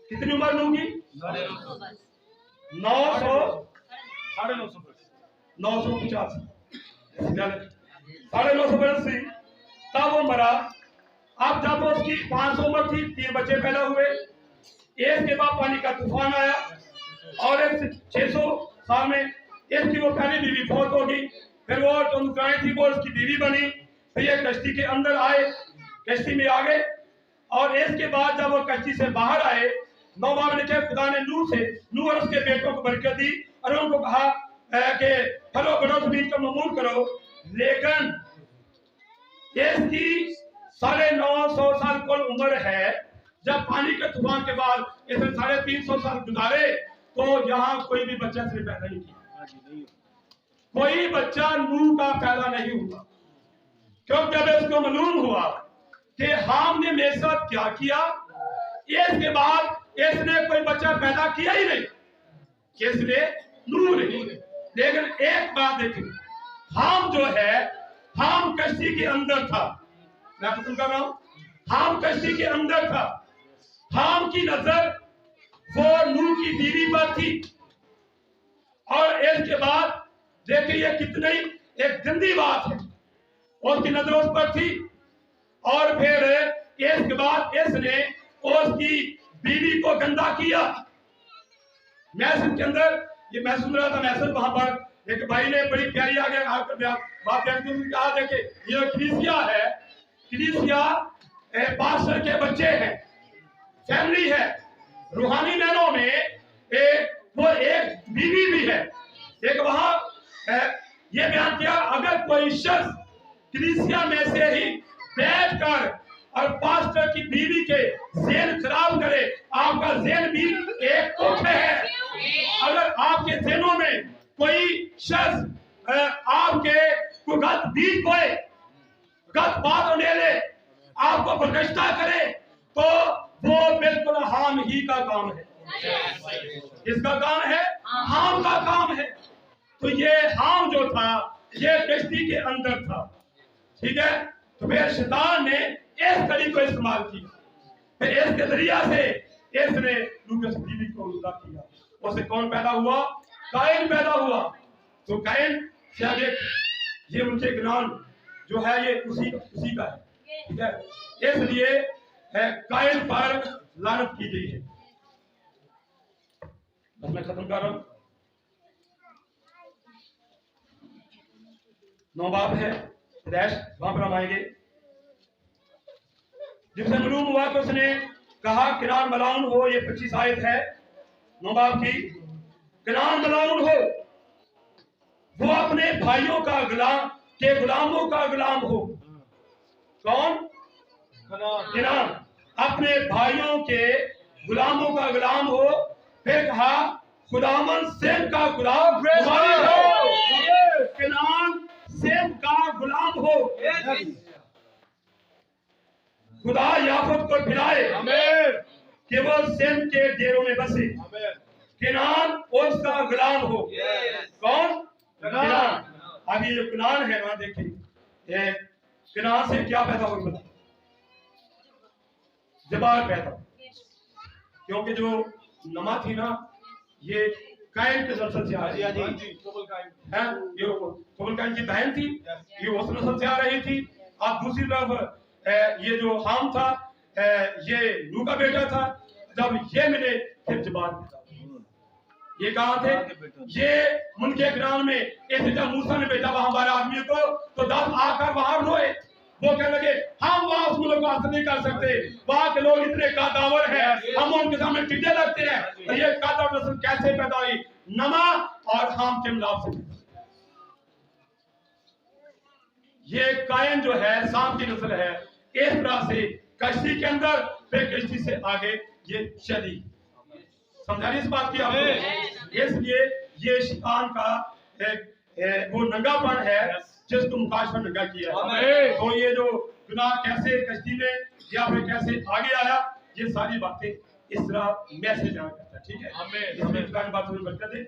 कितनी उम्र नू की? 900 950 950 वर्ष थी तब वो मरा। अब जब उसकी 500 उम्र थी, 3 बच्चे पैदा हुए। एक के बाद पानी का तूफान आया और 600 साल में इसकी वो पहली बीवी फौत हो गई। फिर वो जो नुकरानी थी वो उसकी बीवी बनी। फिर ये कश्ती के अंदर आए, कश्ती में आ गए, और इसके बाद जब वो कश्ती से बाहर आए, नौ बाप ने कहा, खुदा ने नूह और उसके बेटों को बरकत दी और उनको कहा कि फलो बढ़ो, जमीन को ममूर करो। लेकिन इसकी 950 साल कुल उम्र है। जब पानी के तूफान के बाद इसने 350 साल गुजारे तो यहाँ कोई भी बच्चा सिर्फ पैदा नहीं किया। कोई बच्चा नूह का पैदा नहीं हुआ, क्योंकि जब इसको मालूम हुआ कि हाम ने मेरे साथ क्या किया, इसके बाद इसने कोई बच्चा पैदा किया ही नहीं। किसने? नूह ने। लेकिन एक बात देखिए, हाम जो है, हाम कश्ती के अंदर था। मैं खत्म कर रहा हूं। हाम कश्ती के अंदर था। हाम की नजर वो नूह की बीवी पर थी, और इसके बाद देखिए ये कितनी एक गंदी बात है, उसकी नजर उस पर थी। और फिर इसके बाद इसने उसकी बीवी को गंदा किया। मैसेज के अंदर ये मैं सुन रहा था, मैसेज वहां पर एक भाई ने बड़ी प्यारी आगे बात कहा, देखे ये कलीसिया है, कलीसिया पास्टर के बच्चे हैं, फैमिली है, रूहानी बहनों में वो एक बीवी भी है। एक वहां ये बयान किया, अगर कोई शख्स कलीसिया में से ही बैठकर और पास्टर की बीवी के ज़हन खराब करे, आपका ज़हन भी एक कोठे है। अगर आपके ज़हनों में कोई शख्स आपके को गलत बीज बोए, गलत बात उड़ेले, आपको बर्दाश्त करे, तो वो बिल्कुल हाम ही का काम है। किसका काम है? हाम का काम है। तो ये हाम जो था, ये कश्ती के अंदर था, ठीक है। तो फिर शैतान ने इस कड़ी को इस्तेमाल किया, फिर इसके जरिया से इसने लूकस बीवी को उल्टा किया। उससे कौन पैदा हुआ? कायन पैदा हुआ। तो कायन क्या देख, ये उनके ज्ञान जो है ये उसी का है, ठीक है। इसलिए कायन पर लानत की गई है। बस मैं खत्म कर रहा हूं। 9 बाप है, वहां पर हम आएंगे। जिससे मालूम हुआ तो उसने कहा किरान मलाउन हो, ये 25 आयत है 9 बाप की। किरान मलाउन हो, वो अपने भाइयों का गुलामों का गुलाम हो। कौन? किरान अपने भाइयों के गुलामों का गुलाम हो। फिर कहा खुदावन सेम का गुलाम हो, कनान सेम का गुलाम हो। खुदा याफत को फिराए, केवल सेम के डेरों में बसे, कनान उसका गुलाम हो। कौन? कनान। अब ये जो कनान है ना, देखिए कनान से क्या पैदा हुआ? जबाल पैदा, क्योंकि जो नमा थी ना, ये कायन के नस्ल से आ रही है। ये तुबल कायन की बहन थी, ये उस नस्ल से आ रही थी। अब दूसरी तरफ ये जो हाम था, ये नूह का बेटा था। जब ये मिले फिर जबाल पैदा। ये कहा थे, ये मुल्के ग्राम में ऐसे जब मूसा ने भेजा वहां 12 आदमी को, तो 10 आकर वहां रोए। वो कहने लगे, हम वहां उस मुल्क को हासिल नहीं कर सकते, वहां के लोग इतने कादावर हैं, हम उनके सामने टिड्डे लगते हैं। तो ये कादावर नस्ल कैसे पैदा हुई? नमा और हाम के मिलाप से। ये कायन जो है साम की नस्ल है। इस तरह से कश्ती के अंदर, फिर कश्ती से आगे ये चली। समझा रही इस बात की आपको? इसलिए ये शैतान का वो नंगापन है जिसको मुकाश में नंगा किया है। तो ये जो गुनाह कैसे कश्ती में या फिर कैसे आगे आया, ये सारी बातें इस तरह मैसेज आ करता है। ठीक है, हमें बात बरकत दे।